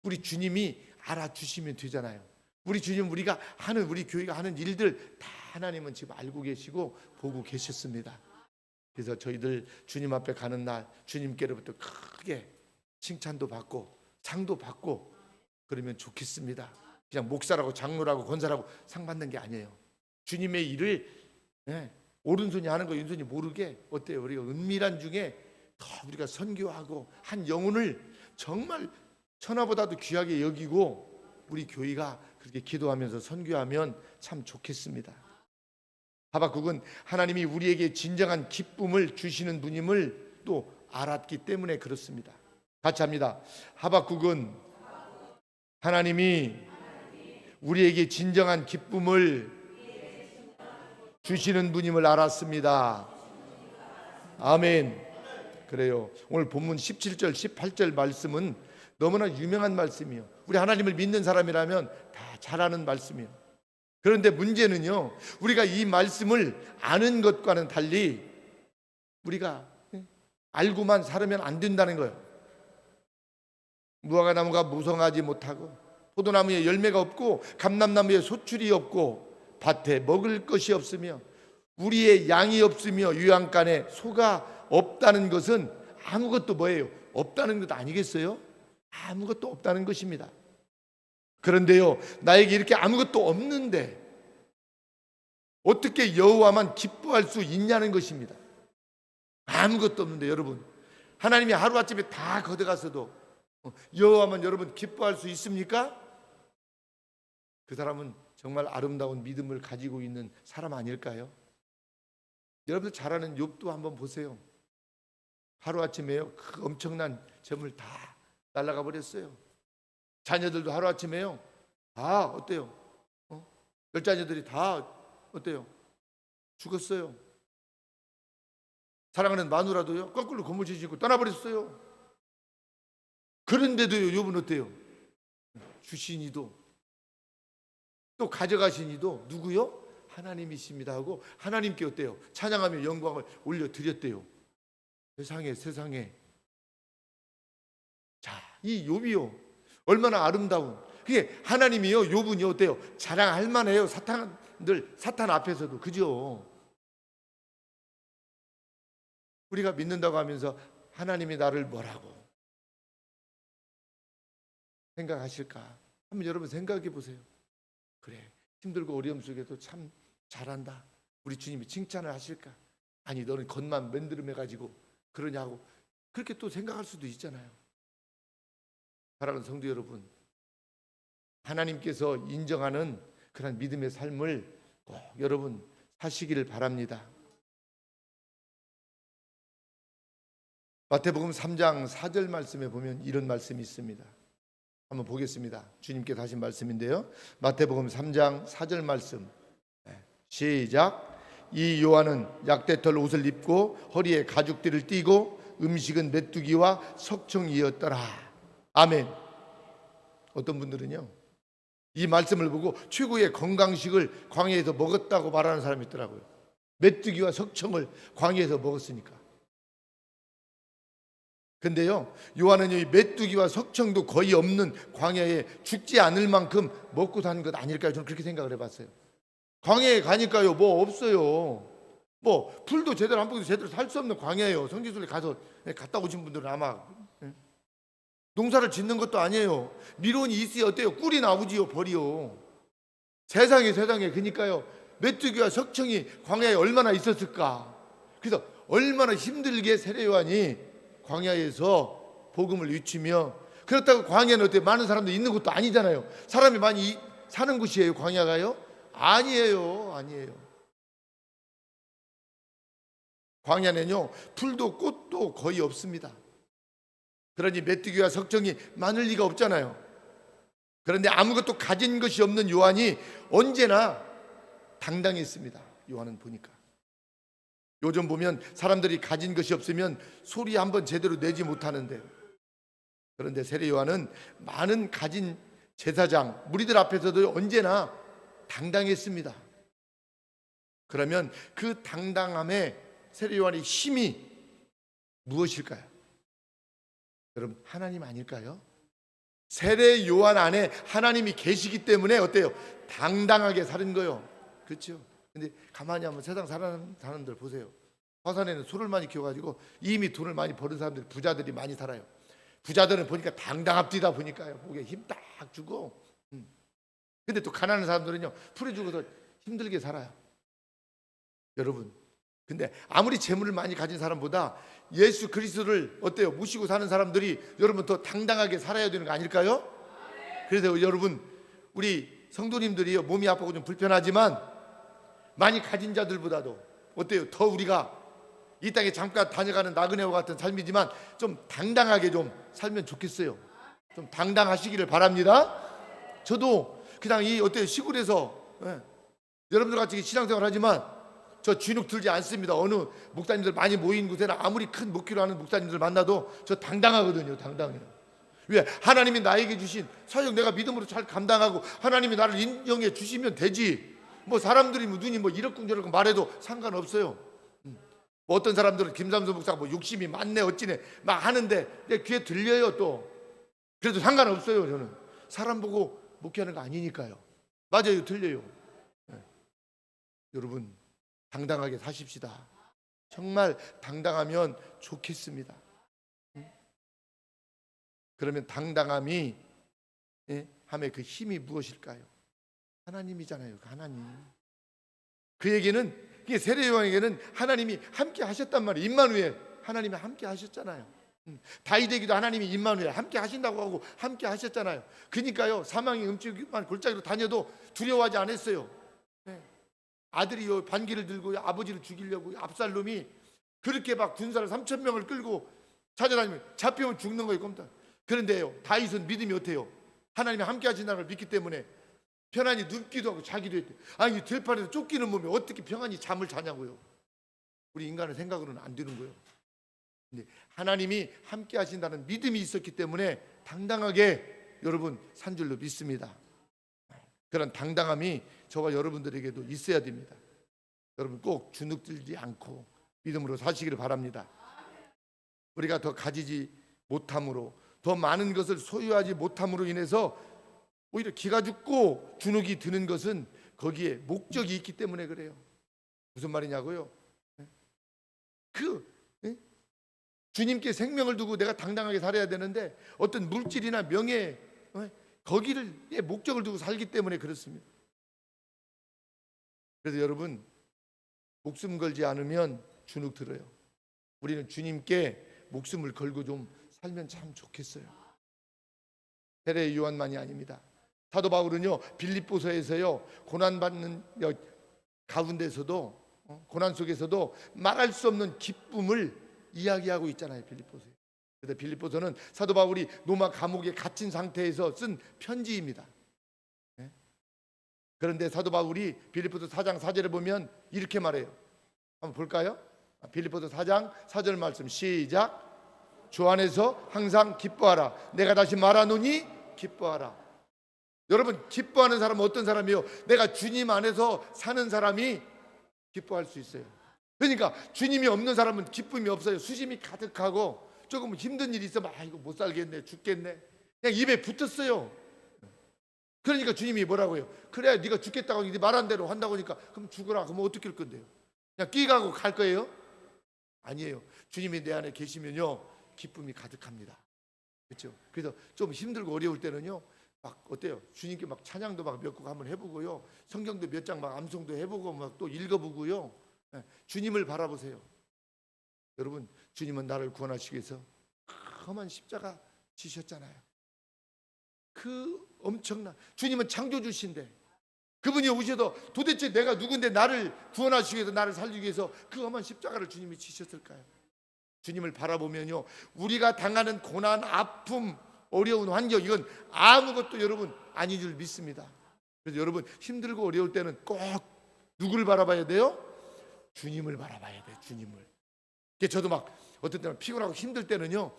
우리 주님이 알아주시면 되잖아요. 우리 주님 우리가 하는 우리 교회가 하는 일들 다 하나님은 지금 알고 계시고 보고 계셨습니다. 그래서 저희들 주님 앞에 가는 날 주님께로부터 크게 칭찬도 받고 상도 받고 그러면 좋겠습니다. 그냥 목사라고 장로라고 권사라고 상 받는 게 아니에요. 주님의 일을 오른손이 하는 거 왼손이 모르게 어때요? 우리가 은밀한 중에 더 우리가 선교하고 한 영혼을 정말 천하보다도 귀하게 여기고 우리 교회가 그렇게 기도하면서 선교하면 참 좋겠습니다. 하박국은 하나님이 우리에게 진정한 기쁨을 주시는 분임을 또 알았기 때문에 그렇습니다. 같이 합니다. 하박국은 하나님이 우리에게 진정한 기쁨을 주시는 분임을 알았습니다. 아멘. 그래요. 오늘 본문 17절 18절 말씀은 너무나 유명한 말씀이에요. 우리 하나님을 믿는 사람이라면 다 잘 아는 말씀이에요. 그런데 문제는요, 우리가 이 말씀을 아는 것과는 달리 우리가 알고만 살으면 안 된다는 거예요. 무화과나무가 무성하지 못하고 포도나무에 열매가 없고 감람나무에 소출이 없고 밭에 먹을 것이 없으며 우리의 양이 없으며 유양간에 소가 없다는 것은 아무것도 뭐예요? 없다는 것 아니겠어요? 아무것도 없다는 것입니다. 그런데요, 나에게 이렇게 아무것도 없는데 어떻게 여호와만 기뻐할 수 있냐는 것입니다. 아무것도 없는데 여러분, 하나님이 하루아침에 다 걷어가서도 여호와만 여러분 기뻐할 수 있습니까? 그 사람은 정말 아름다운 믿음을 가지고 있는 사람 아닐까요? 여러분들 잘 아는 욥도 한번 보세요. 하루아침에요, 그 엄청난 재물 다 날아가 버렸어요. 자녀들도 하루아침에요, 다 어때요? 10자녀들이 다 어때요? 죽었어요. 사랑하는 마누라도요, 거꾸로 건물지 짓고 떠나버렸어요. 그런데도요, 욥은 어때요? 주시니도 또 가져가시니도 누구요? 하나님이십니다 하고 하나님께 어때요? 찬양하며 영광을 올려드렸대요. 세상에. 자, 이 욥이요, 얼마나 아름다운, 그게 하나님이요, 욥은요 어때요? 자랑할 만해요. 사탄 앞에서도. 그죠? 우리가 믿는다고 하면서 하나님이 나를 뭐라고 생각하실까? 한번 여러분 생각해 보세요. 그래, 힘들고 어려움 속에도 참 잘한다, 우리 주님이 칭찬을 하실까? 아니, 너는 겉만 맨드름해 가지고 그러냐고 그렇게 또 생각할 수도 있잖아요. 사랑하는 성도 여러분, 하나님께서 인정하는 그런 믿음의 삶을 꼭 여러분 사시기를 바랍니다. 마태복음 3장 4절 말씀에 보면 이런 말씀이 있습니다. 한번 보겠습니다. 주님께서 하신 말씀인데요, 마태복음 3장 4절 말씀, 시작. 이 요한은 약대털 옷을 입고 허리에 가죽띠를 띠고 음식은 메뚜기와 석청이었더라. 아멘. 어떤 분들은요, 이 말씀을 보고 최고의 건강식을 광야에서 먹었다고 말하는 사람이 있더라고요. 메뚜기와 석청을 광야에서 먹었으니까. 근데요, 요한은 이 메뚜기와 석청도 거의 없는 광야에 죽지 않을 만큼 먹고 사는 것 아닐까요? 저는 그렇게 생각을 해봤어요. 광야에 가니까요, 뭐 없어요. 뭐 풀도 제대로 한 포기도 제대로 살 수 없는 광야예요. 성지순례 가서 갔다 오신 분들은 아마 농사를 짓는 것도 아니에요. 미론이 있어야 어때요? 꿀이 나오지요, 벌이요. 세상에. 그러니까요, 메뚜기와 석청이 광야에 얼마나 있었을까. 그래서 얼마나 힘들게 세례 요한이 광야에서 복음을 외치며, 그렇다고 광야는 어때요? 많은 사람들이 있는 것도 아니잖아요. 사람이 많이 사는 곳이에요, 광야가요? 아니에요. 광야는요, 풀도 꽃도 거의 없습니다. 그러니 메뚜기와 석청이 많을 리가 없잖아요. 그런데 아무것도 가진 것이 없는 요한이 언제나 당당했습니다. 요한은 보니까 요즘 보면 사람들이 가진 것이 없으면 소리 한번 제대로 내지 못하는데, 그런데 세례 요한은 많은 가진 제사장 무리들 앞에서도 언제나 당당했습니다. 그러면 그 당당함에 세례 요한의 힘이 무엇일까요? 여러분, 하나님 아닐까요? 세례 요한 안에 하나님이 계시기 때문에 어때요? 당당하게 사는 거요. 그렇죠? 근데 가만히 한번 세상 사는 사람들 보세요. 화산에는 소를 많이 키워가지고 이미 돈을 많이 버는 사람들이, 부자들이 많이 살아요. 부자들은 보니까 당당합디다 보니까요, 목에 힘 딱 주고. 근데 또 가난한 사람들은요, 풀이 죽어서 힘들게 살아요. 여러분, 근데 아무리 재물을 많이 가진 사람보다 예수 그리스도를 어때요? 모시고 사는 사람들이 여러분 더 당당하게 살아야 되는 거 아닐까요? 그래서 여러분 우리 성도님들이 몸이 아프고 좀 불편하지만 많이 가진 자들보다도 어때요? 더 우리가 이 땅에 잠깐 다녀가는 나그네와 같은 삶이지만 좀 당당하게 좀 살면 좋겠어요. 좀 당당하시기를 바랍니다. 저도 그냥 이 어때요? 시골에서 여러분들 같이 신앙생활 하지만 저 주눅 들지 않습니다. 어느 목사님들 많이 모인 곳에나 아무리 큰 목회를 하는 목사님들 만나도 저 당당하거든요. 당당해요. 왜? 하나님이 나에게 주신 사역 내가 믿음으로 잘 감당하고 하나님이 나를 인정해 주시면 되지. 뭐 사람들이 뭐 눈이 뭐 이렇쿵저렇쿵 말해도 상관없어요. 뭐 어떤 사람들은 김삼수 목사가 뭐 욕심이 많네 어찌네 막 하는데 내 귀에 들려요. 또 그래도 상관없어요. 저는 사람 보고 목회하는 거 아니니까요. 맞아요. 들려요. 여러분 당당하게 사십시다. 정말 당당하면 좋겠습니다. 그러면 당당함이 함의 그 힘이 무엇일까요? 하나님이잖아요. 그 하나님. 그에게는 세례요한에게는 하나님이 함께 하셨단 말이에요. 임마누엘 하나님이 함께 하셨잖아요. 다윗에게도 하나님이 임마누엘 함께 하신다고 하고 함께 하셨잖아요. 그러니까요 사망의 음침한 골짜기로 다녀도 두려워하지 않았어요. 아들이 반기를 들고 아버지를 죽이려고 압살롬이 그렇게 막 군사를 3,000명을 끌고 찾아다니면 잡히면 죽는 거예요. 그런데요 다윗은 믿음이 어때요? 하나님이 함께 하신다는 걸 믿기 때문에 편안히 눕기도 하고 자기도 했대요. 아니 들판에서 쫓기는 몸에 어떻게 평안히 잠을 자냐고요. 우리 인간의 생각으로는 안 되는 거예요. 근데 하나님이 함께 하신다는 믿음이 있었기 때문에 당당하게 여러분 산 줄로 믿습니다. 그런 당당함이 저와 여러분들에게도 있어야 됩니다. 여러분 꼭 주눅 들지 않고 믿음으로 사시기를 바랍니다. 우리가 더 가지지 못함으로 더 많은 것을 소유하지 못함으로 인해서 오히려 기가 죽고 주눅이 드는 것은 거기에 목적이 있기 때문에 그래요. 무슨 말이냐고요? 주님께 생명을 두고 내가 당당하게 살아야 되는데 어떤 물질이나 명예 거기를 목적을 두고 살기 때문에 그렇습니다. 그래서 여러분 목숨 걸지 않으면 주눅 들어요. 우리는 주님께 목숨을 걸고 좀 살면 참 좋겠어요. 세례 요한만이 아닙니다. 사도 바울은요 빌립보서에서요 고난받는 가운데서도 고난 속에서도 말할 수 없는 기쁨을 이야기하고 있잖아요. 빌립보서에. 그래서 빌립보서는 사도 바울이 로마 감옥에 갇힌 상태에서 쓴 편지입니다. 그런데 사도 바울이 빌립보서 4장 4절에 보면 이렇게 말해요. 한번 볼까요? 빌립보서 4장 4절 말씀 시작. 주 안에서 항상 기뻐하라. 내가 다시 말하노니 기뻐하라. 여러분 기뻐하는 사람은 어떤 사람이요? 내가 주님 안에서 사는 사람이 기뻐할 수 있어요. 그러니까 주님이 없는 사람은 기쁨이 없어요. 수심이 가득하고 조금 힘든 일이 있으면 이거 못 살겠네 죽겠네 그냥 입에 붙었어요. 그러니까 주님이 뭐라고요? 그래 네가 죽겠다고 네 말한 대로 한다고 하니까 그럼 죽어라. 그럼 어떻게 할 건데요? 그냥 끼가고 갈 거예요? 아니에요. 주님이 내 안에 계시면요 기쁨이 가득합니다. 그렇죠? 그래서 좀 힘들고 어려울 때는요 막 어때요? 주님께 막 찬양도 막 몇 곡 한번 해보고요 성경도 몇 장 막 암송도 해보고 막 또 읽어보고요 주님을 바라보세요. 여러분 주님은 나를 구원하시기 위해서 험한 십자가 지셨잖아요. 그 엄청난 주님은 창조주신데 그분이 오셔서 도대체 내가 누군데 나를 구원하시기 위해서 나를 살리기 위해서 그 험한 십자가를 주님이 지셨을까요? 주님을 바라보면요 우리가 당하는 고난, 아픔, 어려운 환경 이건 아무것도 여러분 아닌 줄 믿습니다. 그래서 여러분 힘들고 어려울 때는 꼭 누구를 바라봐야 돼요? 주님을 바라봐야 돼요. 주님을. 저도 막 어떤 때는 피곤하고 힘들 때는요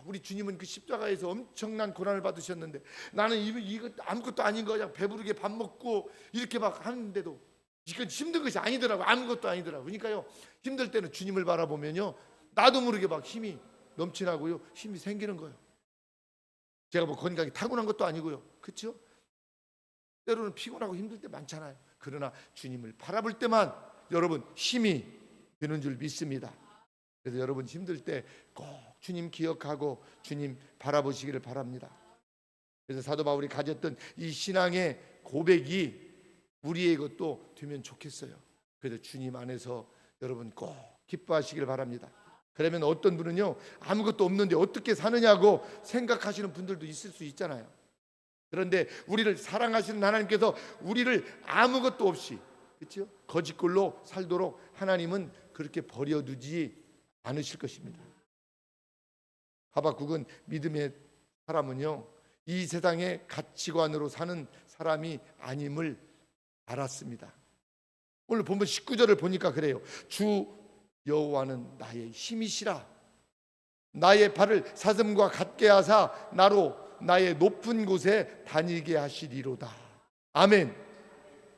우리 주님은 그 십자가에서 엄청난 고난을 받으셨는데 나는 이거 아무것도 아닌 거 그냥 배부르게 밥 먹고 이렇게 막 하는데도 이건 힘든 것이 아니더라고. 아무것도 아니더라고. 그러니까요 힘들 때는 주님을 바라보면요 나도 모르게 막 힘이 넘치나고요 힘이 생기는 거예요. 제가 뭐 건강이 타고난 것도 아니고요. 그렇죠? 때로는 피곤하고 힘들 때 많잖아요. 그러나 주님을 바라볼 때만 여러분 힘이 되는 줄 믿습니다. 그래서 여러분 힘들 때 꼭 주님 기억하고 주님 바라보시기를 바랍니다. 그래서 사도 바울이 가졌던 이 신앙의 고백이 우리의 것도 되면 좋겠어요. 그래서 주님 안에서 여러분 꼭 기뻐하시길 바랍니다. 그러면 어떤 분은요, 아무것도 없는데 어떻게 사느냐고 생각하시는 분들도 있을 수 있잖아요. 그런데 우리를 사랑하시는 하나님께서 우리를 아무것도 없이, 그렇죠? 거짓골로 살도록 하나님은 그렇게 버려두지 않으실 것입니다. 하박국은 믿음의 사람은요, 이 세상의 가치관으로 사는 사람이 아님을 알았습니다. 오늘 본문 19절을 보니까 그래요. 주 여호와는 나의 힘이시라. 나의 발을 사슴과 같게 하사 나로 나의 높은 곳에 다니게 하시리로다. 아멘.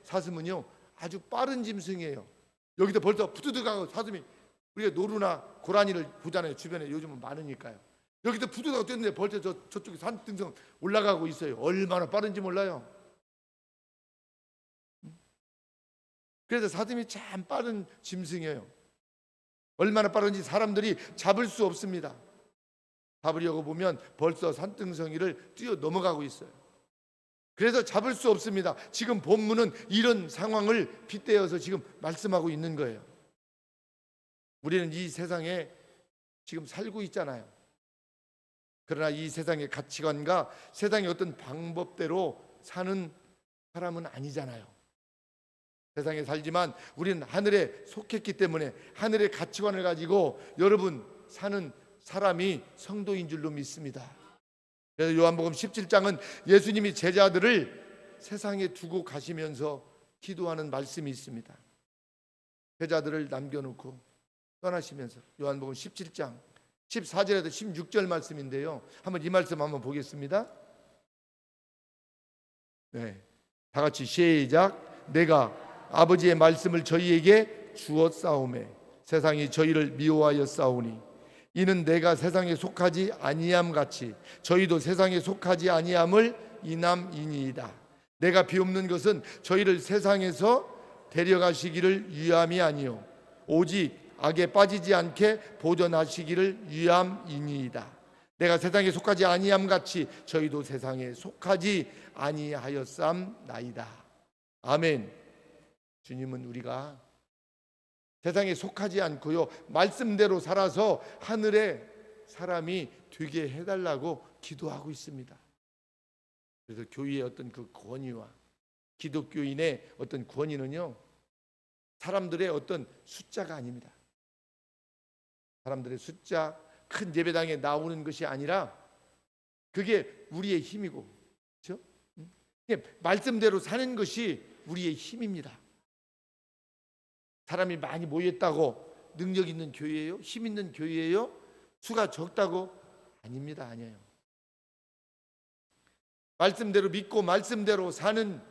사슴은요 아주 빠른 짐승이에요. 여기도 벌써 푸드득하고 사슴이, 우리가 노루나 고라니를 보잖아요. 주변에 요즘은 많으니까요. 여기도 푸드득하고 뛰는데 벌써 저쪽에 산등성 올라가고 있어요. 얼마나 빠른지 몰라요. 그래서 사슴이 참 빠른 짐승이에요. 얼마나 빠른지 사람들이 잡을 수 없습니다. 잡으려고 보면 벌써 산등성이를 뛰어 넘어가고 있어요. 그래서 잡을 수 없습니다. 지금 본문은 이런 상황을 빗대어서 지금 말씀하고 있는 거예요. 우리는 이 세상에 지금 살고 있잖아요. 그러나 이 세상의 가치관과 세상의 어떤 방법대로 사는 사람은 아니잖아요. 세상에 살지만 우리는 하늘에 속했기 때문에 하늘의 가치관을 가지고 여러분 사는 사람이 성도인 줄로 믿습니다. 그래서 요한복음 17장은 예수님이 제자들을 세상에 두고 가시면서 기도하는 말씀이 있습니다. 제자들을 남겨놓고 떠나시면서 요한복음 17장 14절에서 16절 말씀인데요. 한번 이 말씀 한번 보겠습니다. 네, 다 같이 시작. 내가 아버지의 말씀을 저희에게 주었사오매 세상이 저희를 미워하여 싸우니 이는 내가 세상에 속하지 아니함 같이 저희도 세상에 속하지 아니함을 인함이니이다. 내가 비옵는 것은 저희를 세상에서 데려가시기를 위함이 아니요 오직 악에 빠지지 않게 보존하시기를 위함이니이다. 내가 세상에 속하지 아니함 같이 저희도 세상에 속하지 아니하였삼나이다. 아멘. 주님은 우리가 세상에 속하지 않고요 말씀대로 살아서 하늘의 사람이 되게 해달라고 기도하고 있습니다. 그래서 교회의 어떤 그 권위와 기독교인의 어떤 권위는요 사람들의 어떤 숫자가 아닙니다. 사람들의 숫자, 큰 예배당에 나오는 것이 아니라 그게 우리의 힘이고, 그렇죠? 말씀대로 사는 것이 우리의 힘입니다. 사람이 많이 모였다고 능력 있는 교회예요? 힘 있는 교회예요? 수가 적다고? 아닙니다. 아니에요. 말씀대로 믿고 말씀대로 사는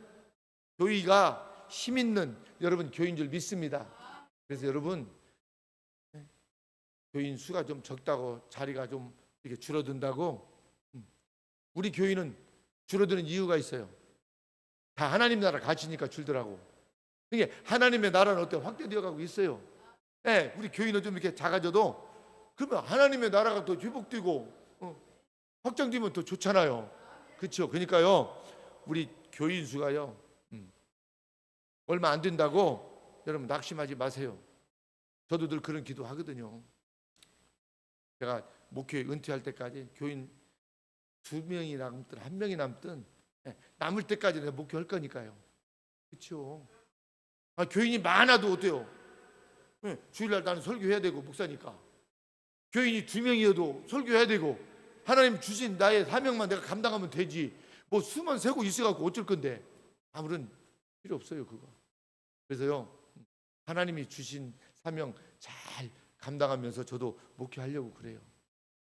교회가 힘 있는 여러분 교회인 줄 믿습니다. 그래서 여러분 교인 수가 좀 적다고 자리가 좀 이렇게 줄어든다고, 우리 교인은 줄어드는 이유가 있어요. 다 하나님 나라 가치니까 줄더라고. 이게 하나님의 나라는 어때? 확대되어 가고 있어요. 네, 우리 교인은 좀 이렇게 작아져도 그러면 하나님의 나라가 더 회복되고 확장되면 더 좋잖아요. 그렇죠? 그러니까요 우리 교인 수가요 얼마 안 된다고 여러분 낙심하지 마세요. 저도 늘 그런 기도 하거든요. 제가 목회 은퇴할 때까지 교인 2명이 남든 1명이 남든 남을 때까지 내가 목회할 거니까요. 그렇죠? 교인이 많아도 어때요? 주일날 나는 설교해야 되고 목사니까 교인이 2명이어도 설교해야 되고 하나님 주신 나의 사명만 내가 감당하면 되지 뭐 수만 세고 있어갖고 어쩔 건데 아무런 필요 없어요 그거. 그래서요 하나님이 주신 사명 잘 감당하면서 저도 목회하려고 그래요.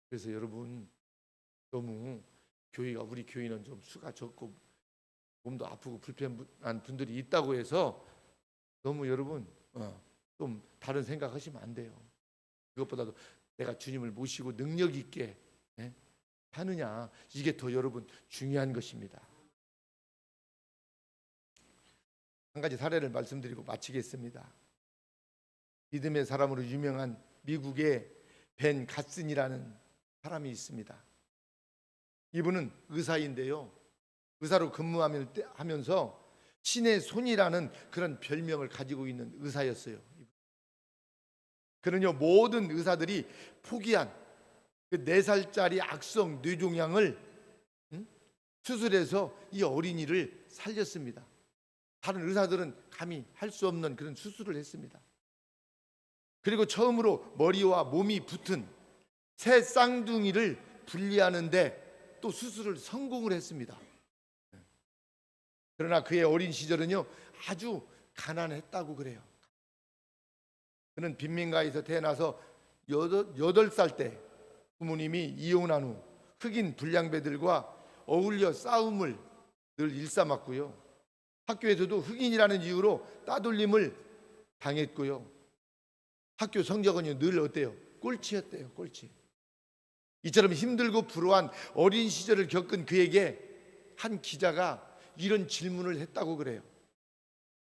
그래서 여러분 너무 교회가 우리 교회는 좀 수가 적고 몸도 아프고 불편한 분들이 있다고 해서 너무 여러분 좀 다른 생각하시면 안 돼요. 그것보다도 내가 주님을 모시고 능력 있게 사느냐 이게 더 여러분 중요한 것입니다. 한 가지 사례를 말씀드리고 마치겠습니다. 믿음의 사람으로 유명한 미국의 벤 갓슨이라는 사람이 있습니다. 이분은 의사인데요. 의사로 근무하면서 신의 손이라는 그런 별명을 가지고 있는 의사였어요. 그는요 모든 의사들이 포기한 그 4살짜리 악성 뇌종양을 수술해서 이 어린이를 살렸습니다. 다른 의사들은 감히 할 수 없는 그런 수술을 했습니다. 그리고 처음으로 머리와 몸이 붙은 새 쌍둥이를 분리하는데 또 수술을 성공을 했습니다. 그러나 그의 어린 시절은요 아주 가난했다고 그래요. 그는 빈민가에서 태어나서 8살 때 부모님이 이혼한 후 흑인 불량배들과 어울려 싸움을 늘 일삼았고요. 학교에서도 흑인이라는 이유로 따돌림을 당했고요. 학교 성적은요 늘 어때요? 꼴찌였대요. 꼴찌. 이처럼 힘들고 불우한 어린 시절을 겪은 그에게 한 기자가 이런 질문을 했다고 그래요.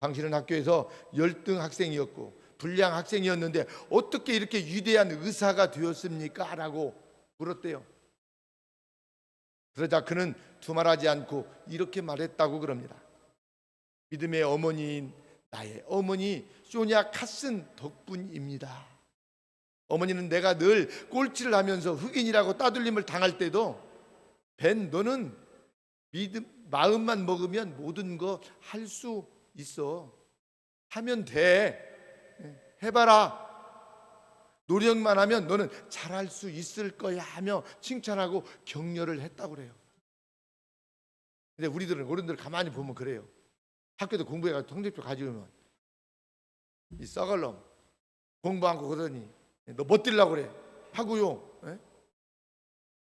당신은 학교에서 열등 학생이었고 불량 학생이었는데 어떻게 이렇게 위대한 의사가 되었습니까? 라고 물었대요. 그러자 그는 두말하지 않고 이렇게 말했다고 그럽니다. 믿음의 어머니인 나의 어머니 소냐 카슨 덕분입니다. 어머니는 내가 늘 꼴찌를 하면서 흑인이라고 따돌림을 당할 때도 벤 너는 마음만 먹으면 모든 거 할 수 있어. 하면 돼. 해봐라. 노력만 하면 너는 잘할 수 있을 거야 하며 칭찬하고 격려를 했다고 그래요. 근데 우리들은 어른들 가만히 보면 그래요. 학교도 공부해가 통지표 가져오면 이 썩을 놈 공부 안 하고 그러더니 너 뭐 뛰려고 그래 하고요. 에?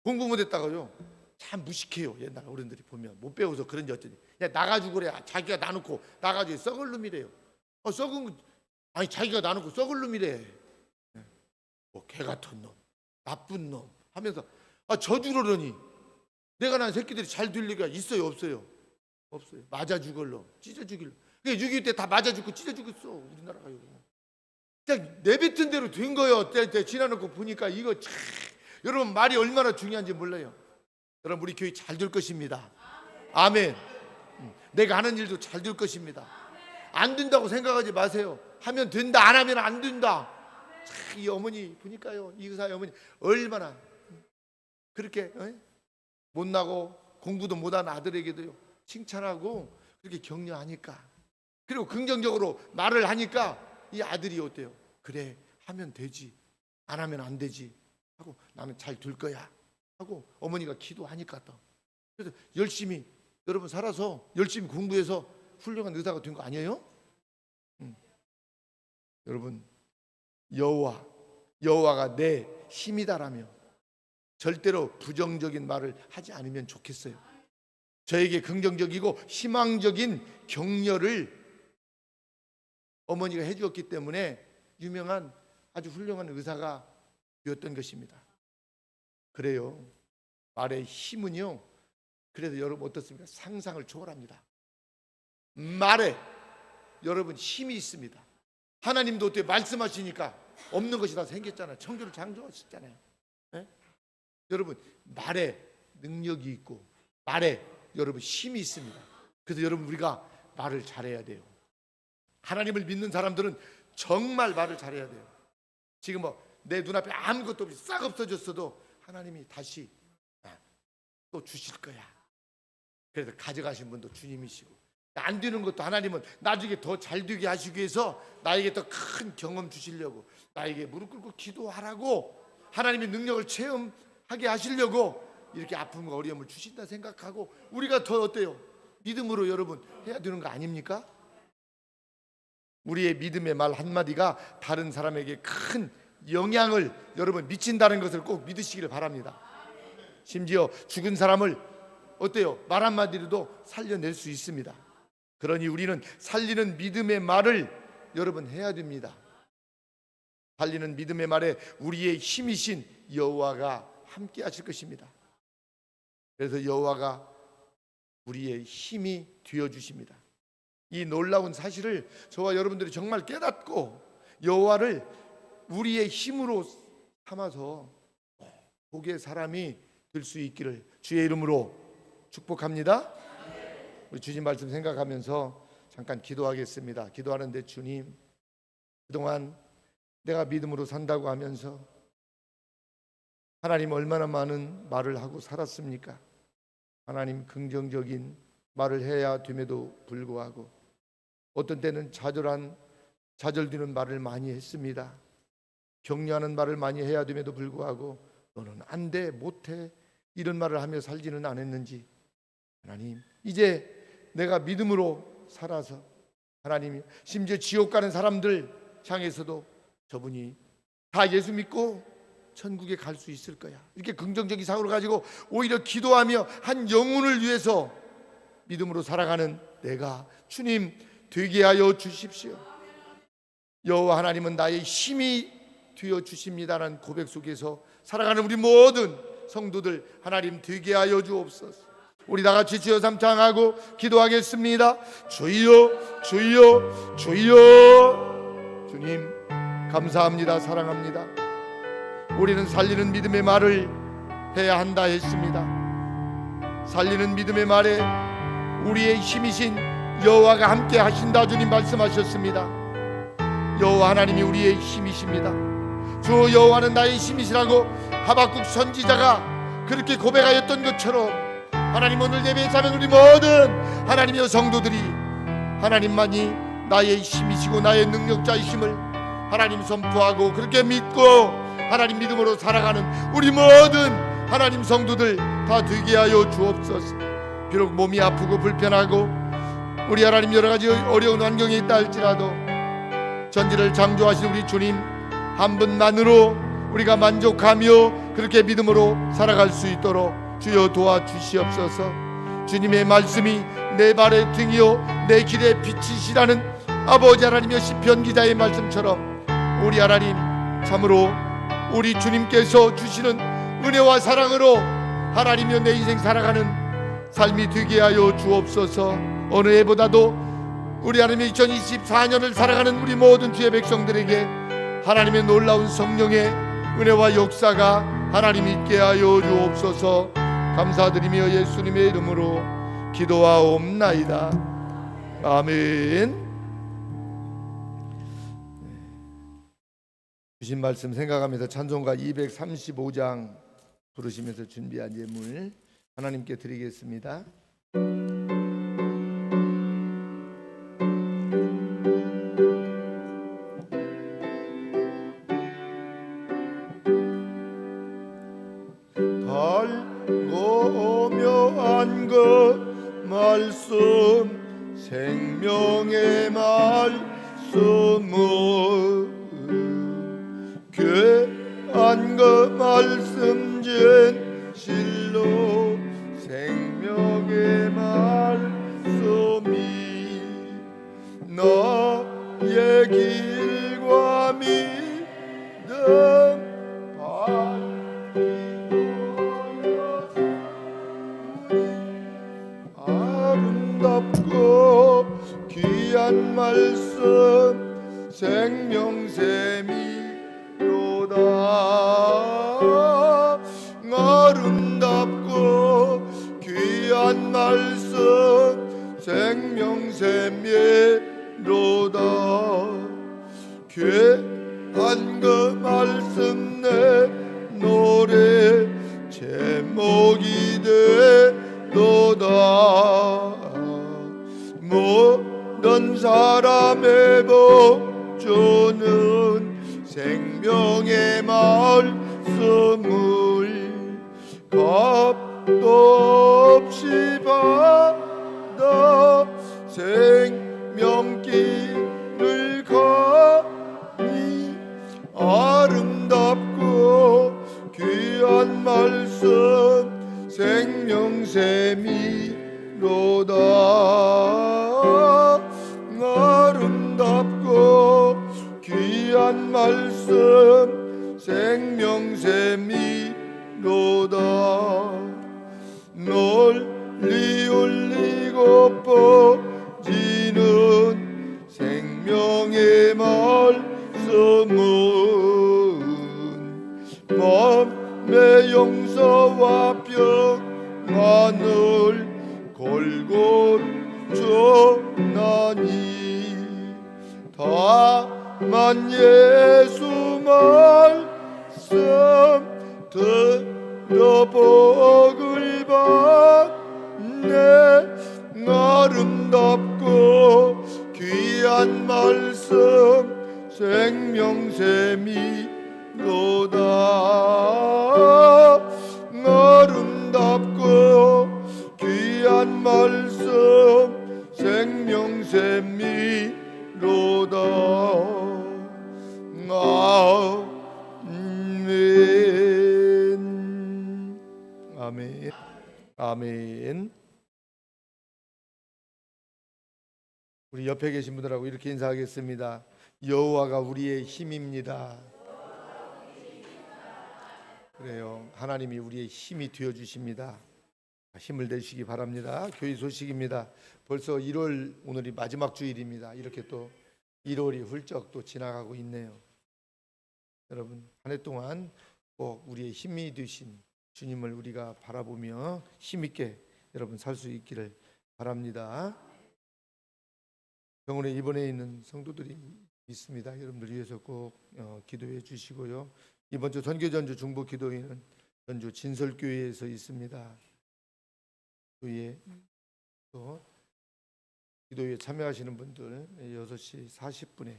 공부 못했다가요 참 무식해요. 옛날 어른들이 보면 못 배워서 그런지 어쩌니 야 나가지고 그래. 자기가 나놓고 나가지고 썩을 놈이래요. 썩은 거 아니 자기가 나놓고 썩을 놈이래. 뭐 개 같은 놈 나쁜 놈 하면서 저주르더니 내가 난 새끼들이 잘 될 리가 있어요 없어요? 없어요. 맞아 죽을 놈 찢어 죽일 놈. 6.25 때 다 맞아 죽고 찢어 죽었어 우리나라가요. 그냥 내뱉은 대로 된 거예요. 지나놓고 보니까 이거 참 여러분 말이 얼마나 중요한지 몰라요. 여러분 우리 교회 잘 될 것입니다. 아멘. 내가 하는 일도 잘 될 것입니다. 안 된다고 생각하지 마세요. 하면 된다 안 하면 안 된다. 참, 이 어머니 보니까요 이 의사의 어머니 얼마나 그렇게 못나고 공부도 못한 아들에게도요 칭찬하고 그렇게 격려하니까 그리고 긍정적으로 말을 하니까 이 아들이 어때요? 그래 하면 되지 안 하면 안 되지 하고 나는 잘 될 거야 하고 어머니가 기도하니까 또 그래서 열심히 여러분 살아서 열심히 공부해서 훌륭한 의사가 된 거 아니에요? 여러분 여호와가 내 힘이다라며 절대로 부정적인 말을 하지 않으면 좋겠어요. 저에게 긍정적이고 희망적인 격려를 어머니가 해주었기 때문에 유명한 아주 훌륭한 의사가 되었던 것입니다. 그래요. 말의 힘은요. 그래서 여러분 어떻습니까? 상상을 초월합니다. 말에 여러분 힘이 있습니다. 하나님도 어떻게 말씀하시니까 없는 것이 다 생겼잖아요. 천지를 창조하셨잖아요. 네? 여러분 말에 능력이 있고 말에 여러분 힘이 있습니다. 그래서 여러분 우리가 말을 잘해야 돼요. 하나님을 믿는 사람들은 정말 말을 잘해야 돼요. 지금 내 눈앞에 아무것도 없이 싹 없어졌어도 하나님이 다시 또 주실 거야. 그래서 가져가신 분도 주님이시고 안 되는 것도 하나님은 나중에 더 잘 되게 하시기 위해서 나에게 더 큰 경험 주시려고 나에게 무릎 꿇고 기도하라고 하나님의 능력을 체험하게 하시려고 이렇게 아픔과 어려움을 주신다 생각하고 우리가 더 어때요? 믿음으로 여러분 해야 되는 거 아닙니까? 우리의 믿음의 말 한마디가 다른 사람에게 큰 영향을 여러분 미친다는 것을 꼭 믿으시기를 바랍니다. 심지어 죽은 사람을 어때요? 말 한마디로도 살려낼 수 있습니다. 그러니 우리는 살리는 믿음의 말을 여러분 해야 됩니다. 살리는 믿음의 말에 우리의 힘이신 여호와가 함께 하실 것입니다. 그래서 여호와가 우리의 힘이 되어 주십니다. 이 놀라운 사실을 저와 여러분들이 정말 깨닫고 여호와를 우리의 힘으로 삼아서 복의 사람이 될 수 있기를 주의 이름으로 축복합니다. 우리 주신 말씀 생각하면서 잠깐 기도하겠습니다. 기도하는데 주님, 그동안 내가 믿음으로 산다고 하면서 하나님 얼마나 많은 말을 하고 살았습니까? 하나님 긍정적인 말을 해야 됨에도 불구하고 어떤 때는 좌절되는 말을 많이 했습니다. 격려하는 말을 많이 해야 됨에도 불구하고 너는 안 돼, 못해 이런 말을 하며 살지는 않았는지, 하나님 이제 내가 믿음으로 살아서 하나님이 심지어 지옥 가는 사람들 향해서도 저분이 다 예수 믿고 천국에 갈 수 있을 거야, 이렇게 긍정적인 사고를 가지고 오히려 기도하며 한 영혼을 위해서 믿음으로 살아가는 내가 주님 되게 하여 주십시오. 여호와 하나님은 나의 힘이 되어 주십니다라는 고백 속에서 살아가는 우리 모든 성도들 하나님 되게 하여 주옵소서. 우리 다 같이 주여 삼창하고 기도하겠습니다. 주여 주여 주여. 주님 감사합니다. 사랑합니다. 우리는 살리는 믿음의 말을 해야 한다 했습니다. 살리는 믿음의 말에 우리의 힘이신 여호와가 함께 하신다 주님 말씀하셨습니다. 여호와 하나님이 우리의 힘이십니다. 주 여호와는 나의 힘이시라고 하박국 선지자가 그렇게 고백하였던 것처럼 하나님 오늘 예배에 참여한 우리 모든 하나님의 성도들이 하나님만이 나의 힘이시고 나의 능력자이심을 하나님 선포하고 그렇게 믿고 하나님 믿음으로 살아가는 우리 모든 하나님 성도들 다 되게 하여 주옵소서. 비록 몸이 아프고 불편하고 우리 하나님 여러 가지 어려운 환경에 있다 할지라도 전지를 창조하신 우리 주님 한 분만으로 우리가 만족하며 그렇게 믿음으로 살아갈 수 있도록 주여 도와주시옵소서. 주님의 말씀이 내 발의 등이요 내 길의 빛이시라는 아버지 하나님의 시편 기자의 말씀처럼 우리 하나님 참으로 우리 주님께서 주시는 은혜와 사랑으로 하나님이여 내 인생 살아가는 삶이 되게 하여 주옵소서. 어느 해보다도 우리 하나님의 2024년을 살아가는 우리 모든 주의 백성들에게 하나님의 놀라운 성령의 은혜와 역사가 하나님 있게 하여 주옵소서. 감사드리며 예수님의 이름으로 기도하옵나이다. 아멘. 주신 말씀 생각하면서 찬송가 235장 부르시면서 준비한 예물 하나님께 드리겠습니다. 달고 오묘한 그 말씀 생명의 말씀은 귀한 그 말씀 진실로 생명의 말씀이 너의 길과 믿음 아름답고 귀한 말씀 생명샘이로다. 아름답고 귀한 말씀 생명샘이로다. 귀한 그 말씀 내 노래 제목이 되도다. 모든 사람의 복주는 생명의 말씀을 값도 없이 받아 생명길을 가니 아름답고 귀한 말씀 생명샘이로다. 아름답고 귀한 말씀 생명샘이로다. 널리 울리고 뻗지는 생명의 말씀은 마음의 용서와 평안을 골고루 전하니 다 만 예수 말씀 들어 복을 받네. 아름답고 귀한 말씀 생명샘이로다. 아름답고 귀한 말씀 생명샘이로다. 아멘. 아멘. 아멘. 우리 옆에 계신 분들하고 이렇게 인사하겠습니다. 여호와가 우리의 힘입니다. 그래요. 하나님이 우리의 힘이 되어 주십니다. 힘을 내시기 바랍니다. 교회 소식입니다. 벌써 1월 오늘이 마지막 주일입니다. 이렇게 또 1월이 훌쩍 또 지나가고 있네요. 여러분, 한 해 동안 꼭 우리의 힘이 되신 주님을 우리가 바라보며 힘있게 여러분 살 수 있기를 바랍니다. 병원에 입원해 있는 성도들이 있습니다. 여러분들 위해서 꼭 기도해 주시고요. 이번 주 선교전주 중보 기도회는 전주 진설교회에서 있습니다. 교회에 또 기도회에 참여하시는 분들 6시 40분에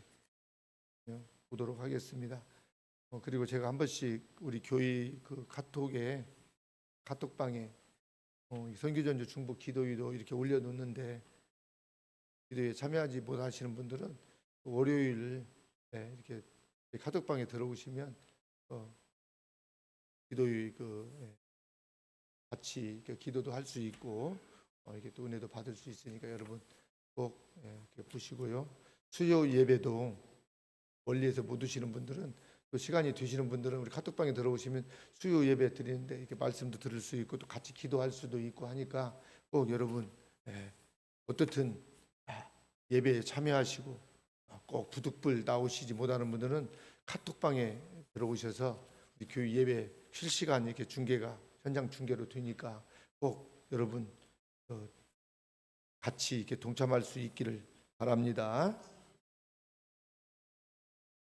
보도록 하겠습니다. 그리고 제가 한 번씩 우리 교회 그 카톡방에 선교전주 중보 기도회도 이렇게 올려놓는데, 기도에 참여하지 못하시는 분들은 월요일 이렇게 카톡방에 들어오시면 기도에 같이 기도도 할 수 있고 이렇게 또 은혜도 받을 수 있으니까 여러분 꼭 이렇게 보시고요. 수요 예배도 멀리에서 못 오시는 분들은 또 시간이 되시는 분들은 우리 카톡방에 들어오시면 수요 예배 드리는데 이렇게 말씀도 들을 수 있고 또 같이 기도할 수도 있고 하니까 꼭 여러분 어떻든 예배에 참여하시고, 꼭 부득불 나오시지 못하는 분들은 카톡방에 들어오셔서 우리 교회 예배 실시간 이렇게 중계가 현장 중계로 되니까 꼭 여러분 같이 이렇게 동참할 수 있기를 바랍니다.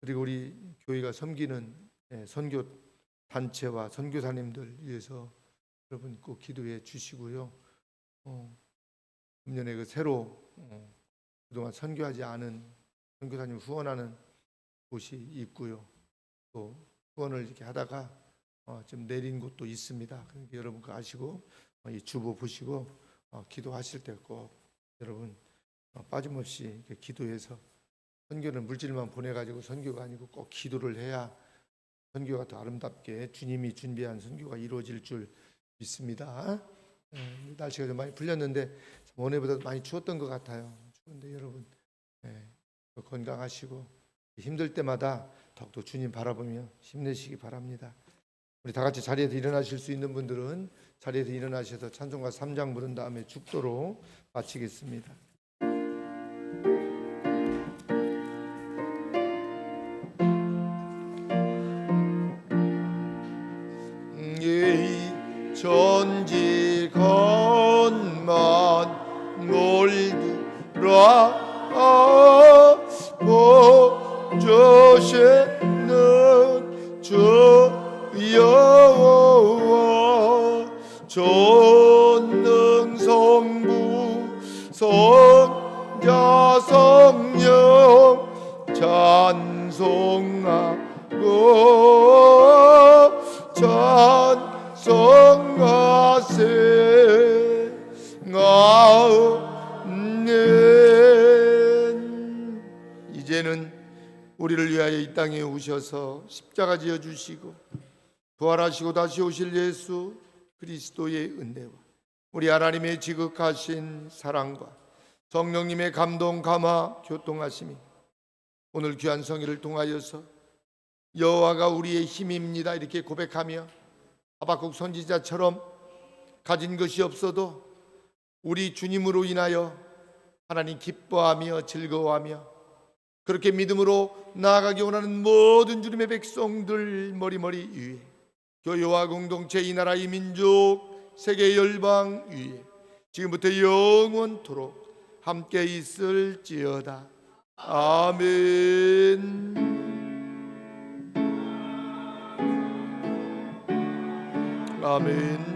그리고 우리 교회가 섬기는 선교 단체와 선교사님들 위해서 여러분 꼭 기도해 주시고요. 금년에 그 새로 그동안 선교하지 않은 선교사님 후원하는 곳이 있고요. 또 후원을 이렇게 하다가 좀 내린 곳도 있습니다. 그러니까 여러분 그거 아시고 이 주보 보시고 기도하실 때 꼭 여러분 빠짐없이 이렇게 기도해서, 선교는 물질만 보내가지고 선교가 아니고 꼭 기도를 해야 선교가 더 아름답게 주님이 준비한 선교가 이루어질 줄 믿습니다. 날씨가 좀 많이 풀렸는데 오늘보다 많이 추웠던 것 같아요. 추운데 여러분 건강하시고 힘들 때마다 더욱더 주님 바라보며 힘내시기 바랍니다. 우리 다 같이 자리에서 일어나실 수 있는 분들은 자리에서 일어나셔서 찬송가 3장 부른 다음에 죽도록 마치겠습니다. 전지건만 몰두라 보조시는 주 여호와, 전능성부 성자 성령 찬송하고 찬송하세. 아멘. 이제는 우리를 위하여 이 땅에 오셔서 십자가 지어 주시고 부활하시고 다시 오실 예수 그리스도의 은혜와 우리 하나님의 지극하신 사랑과 성령님의 감동 감화 교통하심이 오늘 귀한 성회를 통하여서 여호와가 우리의 힘입니다 이렇게 고백하며 하박국 선지자처럼 가진 것이 없어도 우리 주님으로 인하여 하나님 기뻐하며 즐거워하며 그렇게 믿음으로 나아가기 원하는 모든 주님의 백성들 머리머리 위에, 교회와 공동체, 이 나라 이 민족 세계 열방 위에 지금부터 영원토록 함께 있을지어다. 아멘. 아멘.